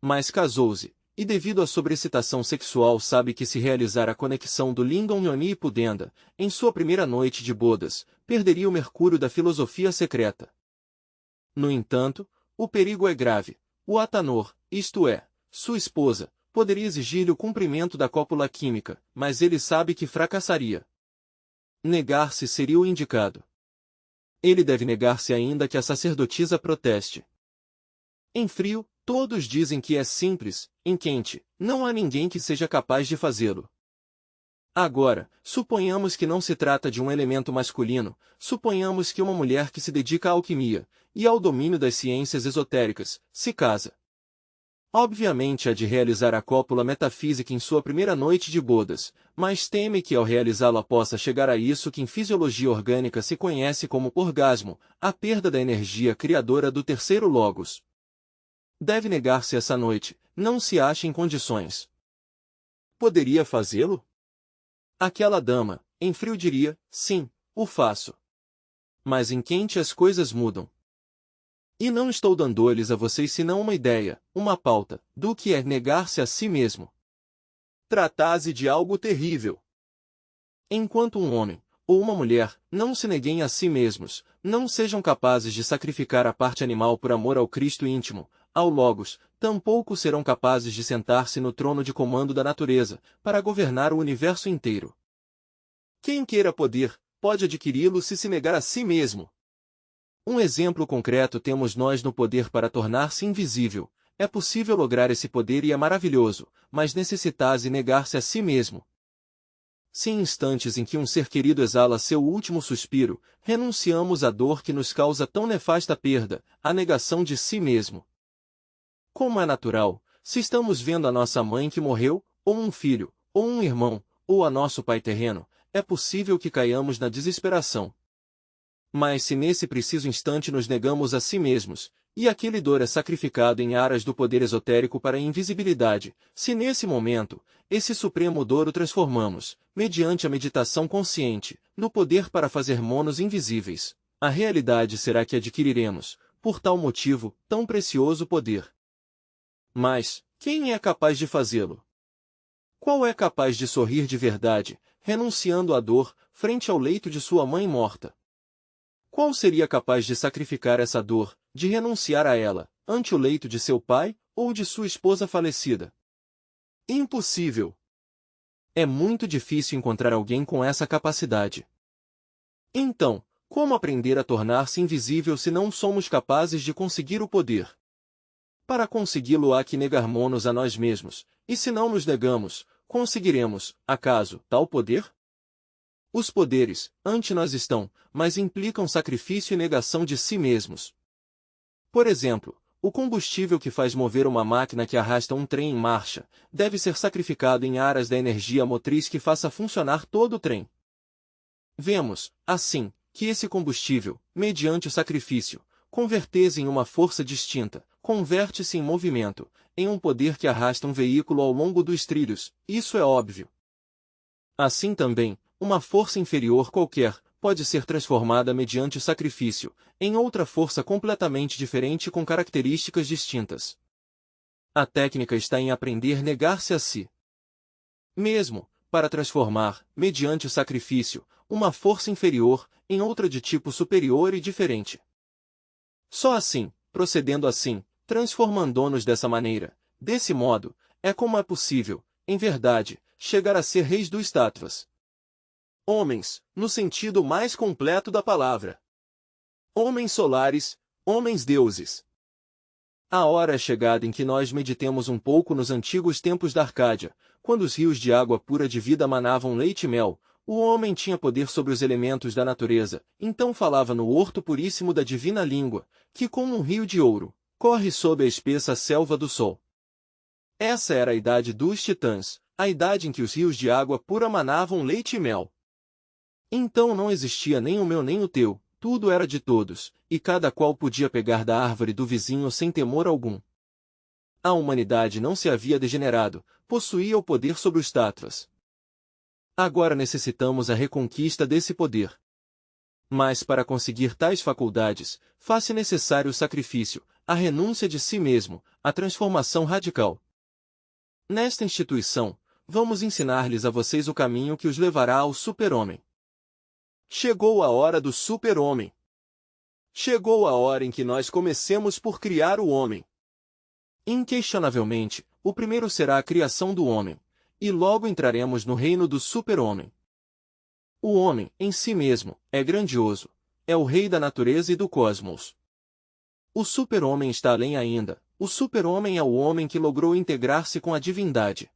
Mas casou-se, e devido à sobreexcitação sexual sabe que se realizar a conexão do Lingam Yoni e Pudenda, em sua primeira noite de bodas, perderia o mercúrio da filosofia secreta. No entanto, o perigo é grave. O Atanor, isto é, sua esposa, poderia exigir-lhe o cumprimento da cópula química, mas ele sabe que fracassaria. Negar-se seria o indicado. Ele deve negar-se ainda que a sacerdotisa proteste. Em frio, todos dizem que é simples, em quente, não há ninguém que seja capaz de fazê-lo. Agora, suponhamos que não se trata de um elemento masculino, suponhamos que uma mulher que se dedica à alquimia, e ao domínio das ciências esotéricas, se casa. Obviamente há de realizar a cópula metafísica em sua primeira noite de bodas, mas teme que ao realizá-la possa chegar a isso que em fisiologia orgânica se conhece como orgasmo, a perda da energia criadora do terceiro logos. Deve negar-se essa noite, não se acha em condições. Poderia fazê-lo? Aquela dama, em frio diria, sim, o faço. Mas em quente as coisas mudam. E não estou dando-lhes a vocês senão uma ideia, uma pauta, do que é negar-se a si mesmo. Trata-se de algo terrível. Enquanto um homem, ou uma mulher, não se neguem a si mesmos, não sejam capazes de sacrificar a parte animal por amor ao Cristo íntimo, ao Logos, tampouco serão capazes de sentar-se no trono de comando da natureza, para governar o universo inteiro. Quem queira poder, pode adquiri-lo se negar a si mesmo. Um exemplo concreto temos nós no poder para tornar-se invisível. É possível lograr esse poder e é maravilhoso, mas necessitas negar-se a si mesmo. Se em instantes em que um ser querido exala seu último suspiro, renunciamos à dor que nos causa tão nefasta perda, a negação de si mesmo. Como é natural, se estamos vendo a nossa mãe que morreu, ou um filho, ou um irmão, ou a nosso pai terreno, é possível que caiamos na desesperação. Mas se nesse preciso instante nos negamos a si mesmos, e aquele dor é sacrificado em aras do poder esotérico para a invisibilidade, se nesse momento, esse supremo dor o transformamos, mediante a meditação consciente, no poder para fazer monos invisíveis, a realidade será que adquiriremos, por tal motivo, tão precioso poder. Mas, quem é capaz de fazê-lo? Qual é capaz de sorrir de verdade, renunciando à dor, frente ao leito de sua mãe morta? Qual seria capaz de sacrificar essa dor, de renunciar a ela, ante o leito de seu pai, ou de sua esposa falecida? Impossível! É muito difícil encontrar alguém com essa capacidade. Então, como aprender a tornar-se invisível se não somos capazes de conseguir o poder? Para consegui-lo há que negarmos-nos a nós mesmos, e se não nos negamos, conseguiremos, acaso, tal poder? Os poderes, ante nós estão, mas implicam sacrifício e negação de si mesmos. Por exemplo, o combustível que faz mover uma máquina que arrasta um trem em marcha, deve ser sacrificado em aras da energia motriz que faça funcionar todo o trem. Vemos, assim, que esse combustível, mediante o sacrifício, converte-se em uma força distinta, converte-se em movimento, em um poder que arrasta um veículo ao longo dos trilhos, isso é óbvio. Assim também, uma força inferior qualquer, pode ser transformada mediante o sacrifício, em outra força completamente diferente com características distintas. A técnica está em aprender a negar-se a si mesmo, para transformar, mediante o sacrifício, uma força inferior, em outra de tipo superior e diferente. Só assim, procedendo assim, transformando-nos dessa maneira, desse modo, é como é possível, em verdade, chegar a ser reis do Stattvas. Homens, no sentido mais completo da palavra. Homens solares, homens deuses. A hora é chegada em que nós meditemos um pouco nos antigos tempos da Arcádia, quando os rios de água pura de vida manavam leite e mel, o homem tinha poder sobre os elementos da natureza, então falava no horto puríssimo da divina língua, que como um rio de ouro, corre sob a espessa selva do sol. Essa era a idade dos titãs, a idade em que os rios de água pura manavam leite e mel. Então não existia nem o meu nem o teu, tudo era de todos, e cada qual podia pegar da árvore do vizinho sem temor algum. A humanidade não se havia degenerado, possuía o poder sobre os Tattvas. Agora necessitamos a reconquista desse poder. Mas para conseguir tais faculdades, faz-se necessário o sacrifício, a renúncia de si mesmo, a transformação radical. Nesta instituição, vamos ensinar-lhes a vocês o caminho que os levará ao super-homem. Chegou a hora do super-homem. Chegou a hora em que nós comecemos por criar o homem. Inquestionavelmente, o primeiro será a criação do homem, e logo entraremos no reino do super-homem. O homem, em si mesmo, é grandioso, é o rei da natureza e do cosmos. O super-homem está além ainda, o super-homem é o homem que logrou integrar-se com a divindade.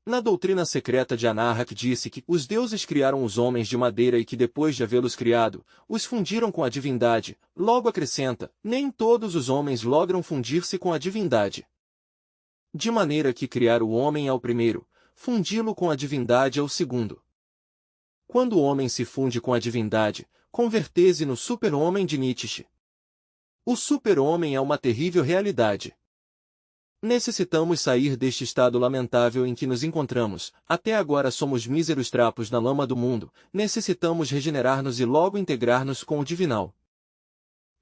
Na doutrina secreta de Anahak disse que os deuses criaram os homens de madeira e que depois de havê-los criado, os fundiram com a divindade. Logo acrescenta, nem todos os homens logram fundir-se com a divindade. De maneira que criar o homem é o primeiro, fundi-lo com a divindade é o segundo. Quando o homem se funde com a divindade, convertese no super-homem de Nietzsche. O super-homem é uma terrível realidade. Necessitamos sair deste estado lamentável em que nos encontramos, até agora somos míseros trapos na lama do mundo, necessitamos regenerar-nos e logo integrar-nos com o divinal.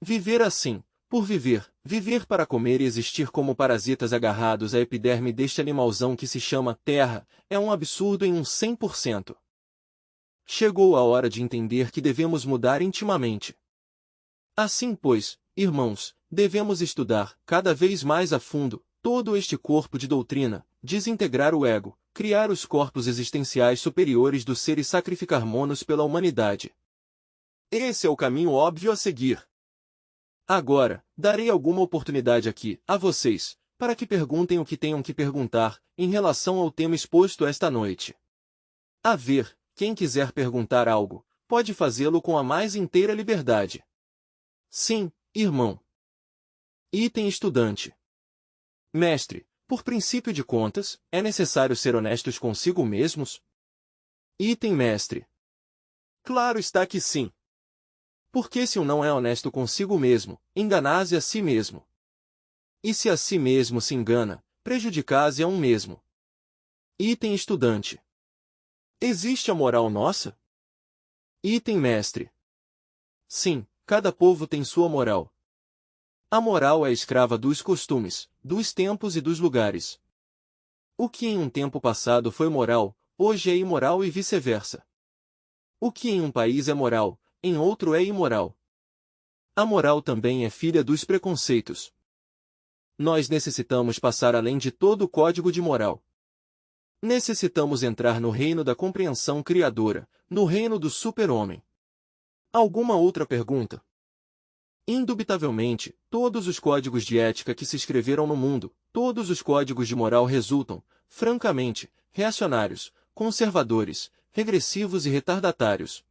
Viver assim, por viver, viver para comer e existir como parasitas agarrados à epiderme deste animalzão que se chama Terra, é um absurdo em 100%. Chegou a hora de entender que devemos mudar intimamente. Assim, pois, irmãos, devemos estudar, cada vez mais a fundo, todo este corpo de doutrina, desintegrar o ego, criar os corpos existenciais superiores do ser e sacrificar monos pela humanidade. Esse é o caminho óbvio a seguir. Agora, darei alguma oportunidade aqui, a vocês, para que perguntem o que tenham que perguntar, em relação ao tema exposto esta noite. A ver, quem quiser perguntar algo, pode fazê-lo com a mais inteira liberdade. Sim, irmão. Item estudante. Mestre, por princípio de contas, é necessário ser honestos consigo mesmos? Item mestre. Claro está que sim. Porque se um não é honesto consigo mesmo, enganase a si mesmo. E se a si mesmo se engana, prejudicase a um mesmo. Item estudante. Existe a moral nossa? Item mestre. Sim, cada povo tem sua moral. A moral é escrava dos costumes, dos tempos e dos lugares. O que em um tempo passado foi moral, hoje é imoral e vice-versa. O que em um país é moral, em outro é imoral. A moral também é filha dos preconceitos. Nós necessitamos passar além de todo o código de moral. Necessitamos entrar no reino da compreensão criadora, no reino do super-homem. Alguma outra pergunta? Indubitavelmente, todos os códigos de ética que se escreveram no mundo, todos os códigos de moral resultam, francamente, reacionários, conservadores, regressivos e retardatários.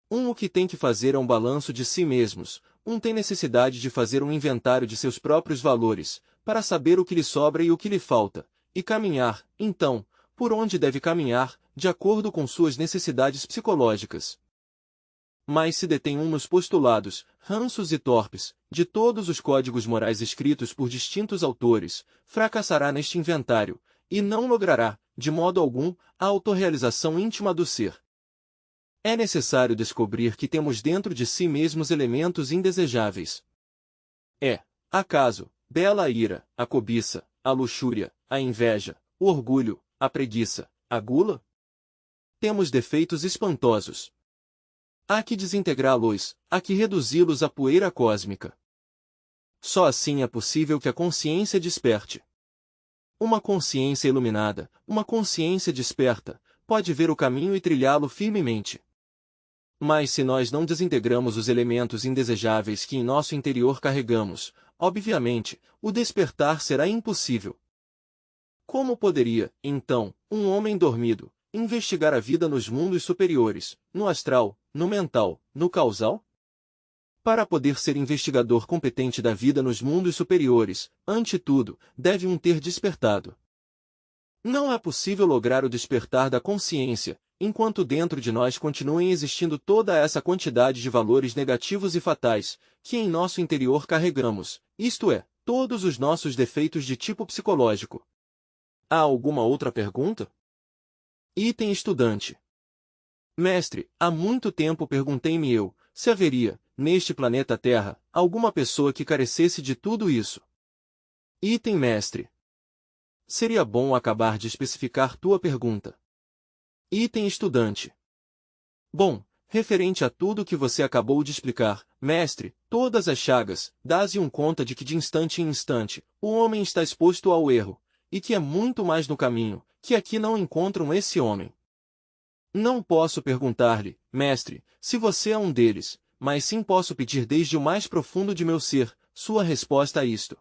O que tem que fazer é um balanço de si mesmos, tem necessidade de fazer um inventário de seus próprios valores, para saber o que lhe sobra e o que lhe falta, e caminhar, então, por onde deve caminhar, de acordo com suas necessidades psicológicas. Mas se detém nos postulados, ranços e torpes, de todos os códigos morais escritos por distintos autores, fracassará neste inventário, e não logrará, de modo algum, a autorrealização íntima do ser. É necessário descobrir que temos dentro de si mesmos elementos indesejáveis. Acaso, bela ira, a cobiça, a luxúria, a inveja, o orgulho, a preguiça, a gula? Temos defeitos espantosos. Há que desintegrá-los, há que reduzi-los à poeira cósmica. Só assim é possível que a consciência desperte. Uma consciência iluminada, uma consciência desperta, pode ver o caminho e trilhá-lo firmemente. Mas se nós não desintegramos os elementos indesejáveis que em nosso interior carregamos, obviamente, o despertar será impossível. Como poderia, então, um homem dormido, investigar a vida nos mundos superiores, no astral, no mental, no causal? Para poder ser investigador competente da vida nos mundos superiores, ante tudo, deve ter despertado. Não é possível lograr o despertar da consciência, enquanto dentro de nós continuem existindo toda essa quantidade de valores negativos e fatais, que em nosso interior carregamos, isto é, todos os nossos defeitos de tipo psicológico. Há alguma outra pergunta? Item estudante. Mestre, há muito tempo perguntei-me eu, se haveria, neste planeta Terra, alguma pessoa que carecesse de tudo isso. Item mestre. Seria bom acabar de especificar tua pergunta. Item estudante. Bom, referente a tudo que você acabou de explicar, mestre, todas as chagas, dás-lhe conta de que de instante em instante, o homem está exposto ao erro, e que é muito mais no caminho, que aqui não encontram esse homem. Não posso perguntar-lhe, mestre, se você é um deles, mas sim posso pedir desde o mais profundo de meu ser, sua resposta a isto.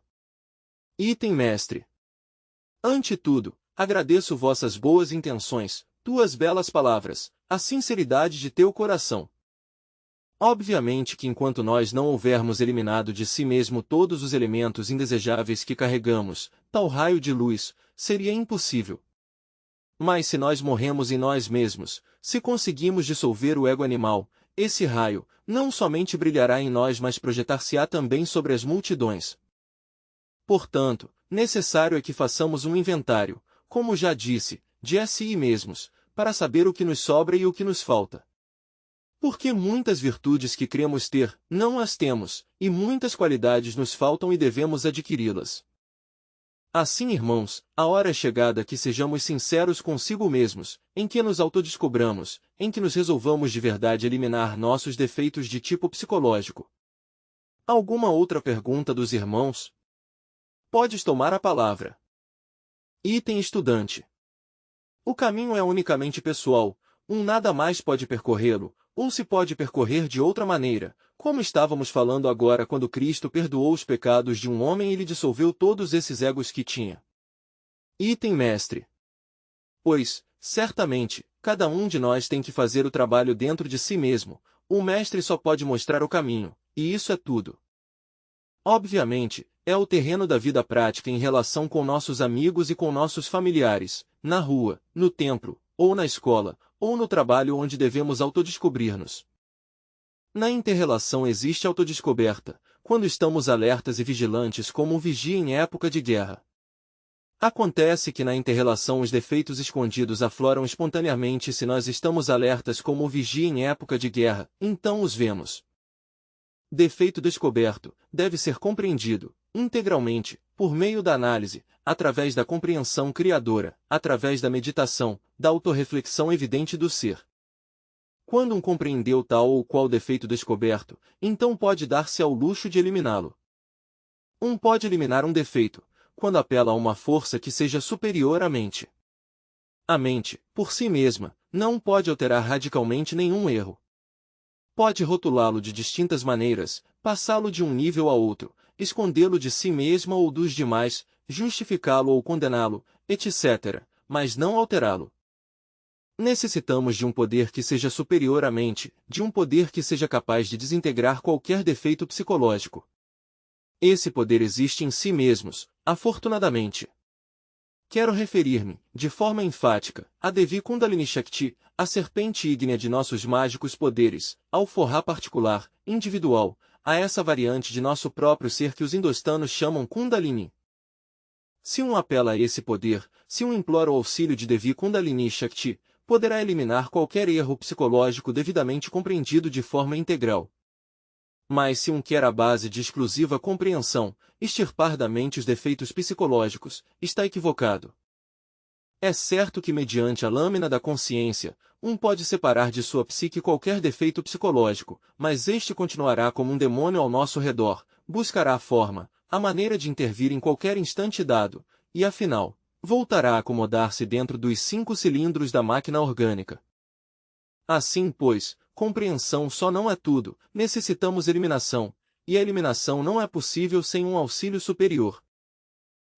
Item mestre. Ante tudo, agradeço vossas boas intenções, tuas belas palavras, a sinceridade de teu coração. Obviamente que enquanto nós não houvermos eliminado de si mesmo todos os elementos indesejáveis que carregamos, tal raio de luz, seria impossível. Mas se nós morremos em nós mesmos, se conseguimos dissolver o ego animal, esse raio, não somente brilhará em nós mas projetar-se-á também sobre as multidões. Portanto, necessário é que façamos um inventário, como já disse, de si mesmos, para saber o que nos sobra e o que nos falta. Porque muitas virtudes que cremos ter, não as temos, e muitas qualidades nos faltam e devemos adquiri-las. Assim, irmãos, a hora é chegada que sejamos sinceros consigo mesmos, em que nos autodescobramos, em que nos resolvamos de verdade eliminar nossos defeitos de tipo psicológico. Alguma outra pergunta dos irmãos? Podes tomar a palavra. Item estudante. O caminho é unicamente pessoal, nada mais pode percorrê-lo, ou se pode percorrer de outra maneira, como estávamos falando agora quando Cristo perdoou os pecados de um homem e lhe dissolveu todos esses egos que tinha. Item mestre. Pois, certamente, cada um de nós tem que fazer o trabalho dentro de si mesmo, o mestre só pode mostrar o caminho, e isso é tudo. Obviamente, é o terreno da vida prática em relação com nossos amigos e com nossos familiares, na rua, no templo, ou na escola, ou no trabalho onde devemos autodescobrir-nos. Na inter-relação existe autodescoberta, quando estamos alertas e vigilantes como um vigia em época de guerra. Acontece que na inter-relação os defeitos escondidos afloram espontaneamente se nós estamos alertas como um vigia em época de guerra, então os vemos. Defeito descoberto, deve ser compreendido, integralmente, por meio da análise, através da compreensão criadora, através da meditação, da autorreflexão evidente do ser. Quando compreendeu tal ou qual defeito descoberto, então pode dar-se ao luxo de eliminá-lo. Pode eliminar um defeito, quando apela a uma força que seja superior à mente. A mente, por si mesma, não pode alterar radicalmente nenhum erro. Pode rotulá-lo de distintas maneiras, passá-lo de um nível a outro, escondê-lo de si mesma ou dos demais, justificá-lo ou condená-lo, etc., mas não alterá-lo. Necessitamos de um poder que seja superior à mente, de um poder que seja capaz de desintegrar qualquer defeito psicológico. Esse poder existe em si mesmos, afortunadamente. Quero referir-me, de forma enfática, a Devi Kundalini Shakti, a serpente ígnea de nossos mágicos poderes, ao forrá particular, individual, a essa variante de nosso próprio ser que os indostanos chamam Kundalini. Se apela a esse poder, se implora o auxílio de Devi Kundalini Shakti, poderá eliminar qualquer erro psicológico devidamente compreendido de forma integral. Mas se quer a base de exclusiva compreensão, extirpar da mente os defeitos psicológicos, está equivocado. É certo que mediante a lâmina da consciência, um pode separar de sua psique qualquer defeito psicológico, mas este continuará como um demônio ao nosso redor, buscará a forma, a maneira de intervir em qualquer instante dado, e afinal, voltará a acomodar-se dentro dos 5 cilindros da máquina orgânica. Assim, pois, compreensão só não é tudo, necessitamos eliminação, e a eliminação não é possível sem um auxílio superior.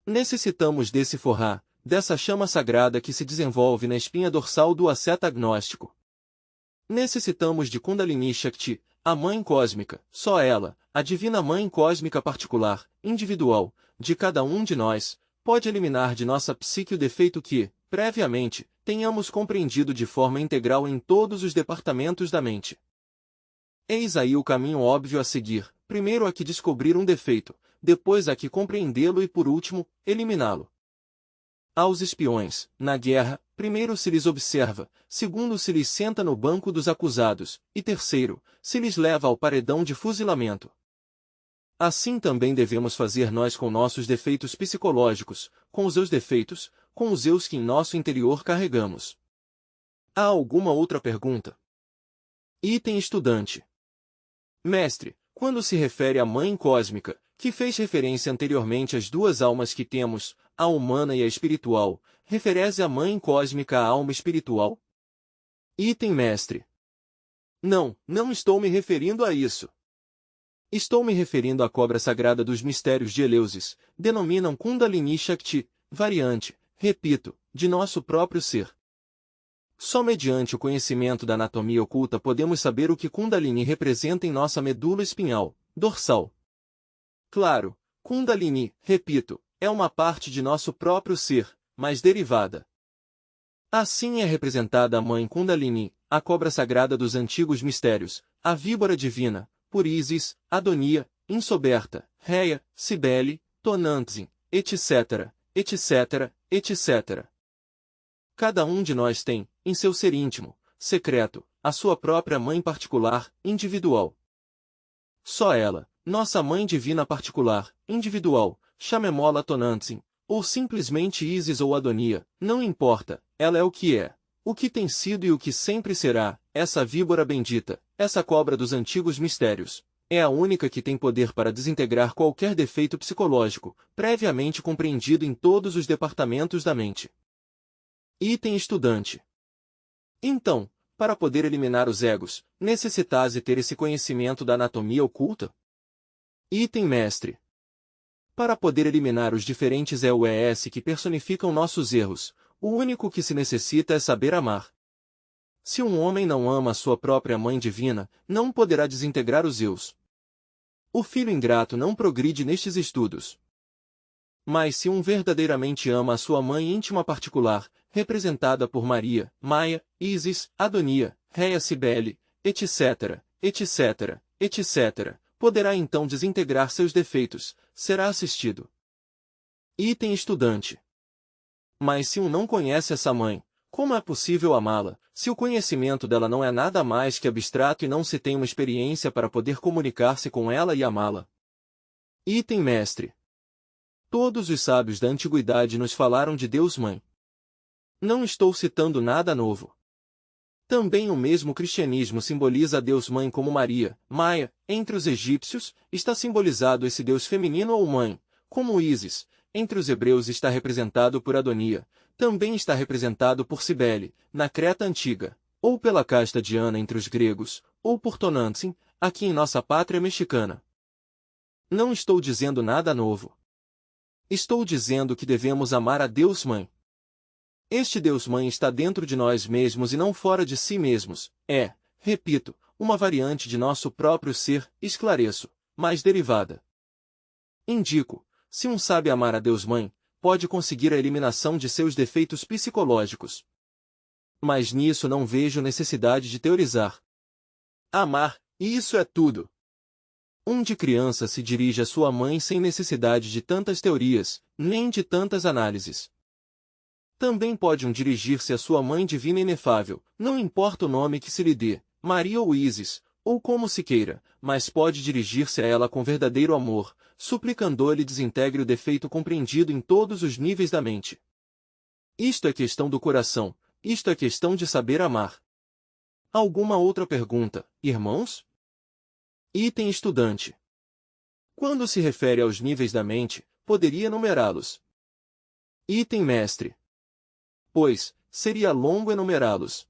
Necessitamos desse forrá, dessa chama sagrada que se desenvolve na espinha dorsal do asceta agnóstico. Necessitamos de Kundalini Shakti, a Mãe Cósmica, só ela, a Divina Mãe Cósmica particular, individual, de cada um de nós, pode eliminar de nossa psique o defeito que, previamente, tenhamos compreendido de forma integral em todos os departamentos da mente. Eis aí o caminho óbvio a seguir, primeiro há que descobrir um defeito, depois há que compreendê-lo e por último, eliminá-lo. Aos espiões, na guerra, primeiro se lhes observa, segundo se lhes senta no banco dos acusados, e terceiro, se lhes leva ao paredão de fuzilamento. Assim também devemos fazer nós com nossos defeitos psicológicos, com os seus defeitos, com os eus que em nosso interior carregamos. Há alguma outra pergunta? Item estudante. Mestre, quando se refere à Mãe Cósmica, que fez referência anteriormente às duas almas que temos, a humana e a espiritual, refere-se à Mãe Cósmica à alma espiritual? Item mestre. Não estou me referindo a isso. Estou me referindo à cobra sagrada dos mistérios de Eleusis, denominam Kundalini Shakti, variante, repito, de nosso próprio ser. Só mediante o conhecimento da anatomia oculta podemos saber o que Kundalini representa em nossa medula espinhal, dorsal. Claro, Kundalini, repito, é uma parte de nosso próprio ser, mas derivada. Assim é representada a Mãe Kundalini, a cobra sagrada dos antigos mistérios, a víbora divina, por Ísis, Adonia, Insoberta, Reia, Cibele, Tonantzin, etc., etc., etc. Cada um de nós tem, em seu ser íntimo, secreto, a sua própria mãe particular, individual. Só ela, nossa mãe divina particular, individual, Chamemola Tonantzin, ou simplesmente Ísis ou Adonia, não importa, ela é o que tem sido e o que sempre será, essa víbora bendita, essa cobra dos antigos mistérios. É a única que tem poder para desintegrar qualquer defeito psicológico, previamente compreendido em todos os departamentos da mente. Item estudante. Então, para poder eliminar os egos, necessitas ter esse conhecimento da anatomia oculta? Item mestre. Para poder eliminar os diferentes EUES que personificam nossos erros, o único que se necessita é saber amar. Se um homem não ama a sua própria mãe divina, não poderá desintegrar os eus. O filho ingrato não progride nestes estudos. Mas se um verdadeiramente ama a sua mãe íntima particular, representada por Maria, Maia, Ísis, Adonia, Reia Cibele, etc., etc., etc., poderá então desintegrar seus defeitos, será assistido. Item estudante. Mas se um não conhece essa mãe, como é possível amá-la, se o conhecimento dela não é nada mais que abstrato e não se tem uma experiência para poder comunicar-se com ela e amá-la? Item mestre. Todos os sábios da antiguidade nos falaram de Deus Mãe. Não estou citando nada novo. Também o mesmo cristianismo simboliza a Deus Mãe como Maria, Maia, entre os egípcios, está simbolizado esse Deus feminino ou mãe, como Ísis, entre os hebreus está representado por Adonia, também está representado por Cibele, na Creta antiga, ou pela casta Diana entre os gregos, ou por Tonantzin, aqui em nossa pátria mexicana. Não estou dizendo nada novo. Estou dizendo que devemos amar a Deus Mãe. Este Deus Mãe está dentro de nós mesmos e não fora de si mesmos, repito, uma variante de nosso próprio ser, esclareço, mais derivada. Indico, se um sabe amar a Deus Mãe, pode conseguir a eliminação de seus defeitos psicológicos. Mas nisso não vejo necessidade de teorizar. Amar, e isso é tudo. Um de criança se dirige à sua mãe sem necessidade de tantas teorias, nem de tantas análises. Também pode um dirigir-se à sua mãe divina e inefável, não importa o nome que se lhe dê, Maria ou Ísis, ou como se queira, mas pode dirigir-se a ela com verdadeiro amor, suplicando-lhe desintegre o defeito compreendido em todos os níveis da mente. Isto é questão do coração, isto é questão de saber amar. Alguma outra pergunta, irmãos? Item estudante. Quando se refere aos níveis da mente, poderia numerá-los. Item mestre. Pois, seria longo enumerá-los.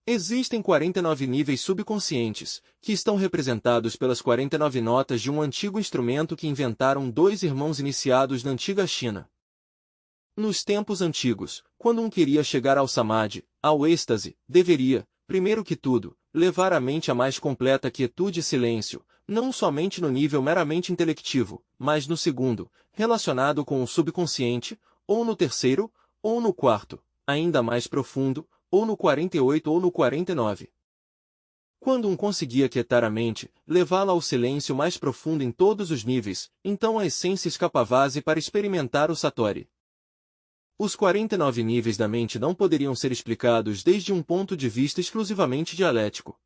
Existem 49 níveis subconscientes, que estão representados pelas 49 notas de um antigo instrumento que inventaram dois irmãos iniciados na antiga China. Nos tempos antigos, quando um queria chegar ao samadhi, ao êxtase, deveria, primeiro que tudo, levar a mente à mais completa quietude e silêncio, não somente no nível meramente intelectivo, mas no segundo, relacionado com o subconsciente, ou no terceiro, ou no quarto, ainda mais profundo, ou no 48 ou no 49. Quando um conseguia quietar a mente, levá-la ao silêncio mais profundo em todos os níveis, então a essência escapava-se para experimentar o Satori. Os 49 níveis da mente não poderiam ser explicados desde um ponto de vista exclusivamente dialético.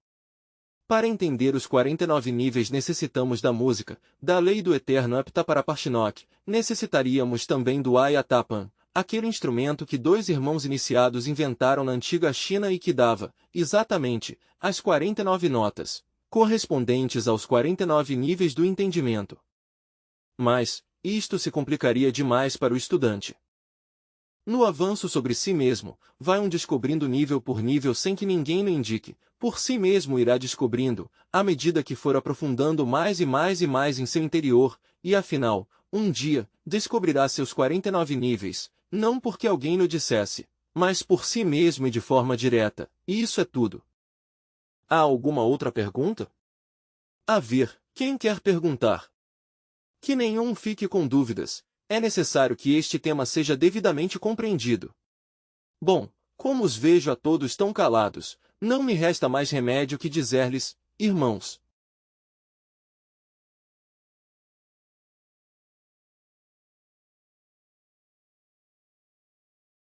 Para entender os 49 níveis necessitamos da música, da lei do eterno Aptaparaparshinok, necessitaríamos também do Ayatapan, aquele instrumento que dois irmãos iniciados inventaram na antiga China e que dava, exatamente, as 49 notas, correspondentes aos 49 níveis do entendimento. Mas, isto se complicaria demais para o estudante. No avanço sobre si mesmo, vai um descobrindo nível por nível sem que ninguém lhe indique, por si mesmo irá descobrindo, à medida que for aprofundando mais e mais e mais em seu interior, e afinal, um dia, descobrirá seus 49 níveis, não porque alguém lhe dissesse, mas por si mesmo e de forma direta, e isso é tudo. Há alguma outra pergunta? A ver, quem quer perguntar? Que nenhum fique com dúvidas. É necessário que este tema seja devidamente compreendido. Bom, como os vejo a todos tão calados, não me resta mais remédio que dizer-lhes, irmãos,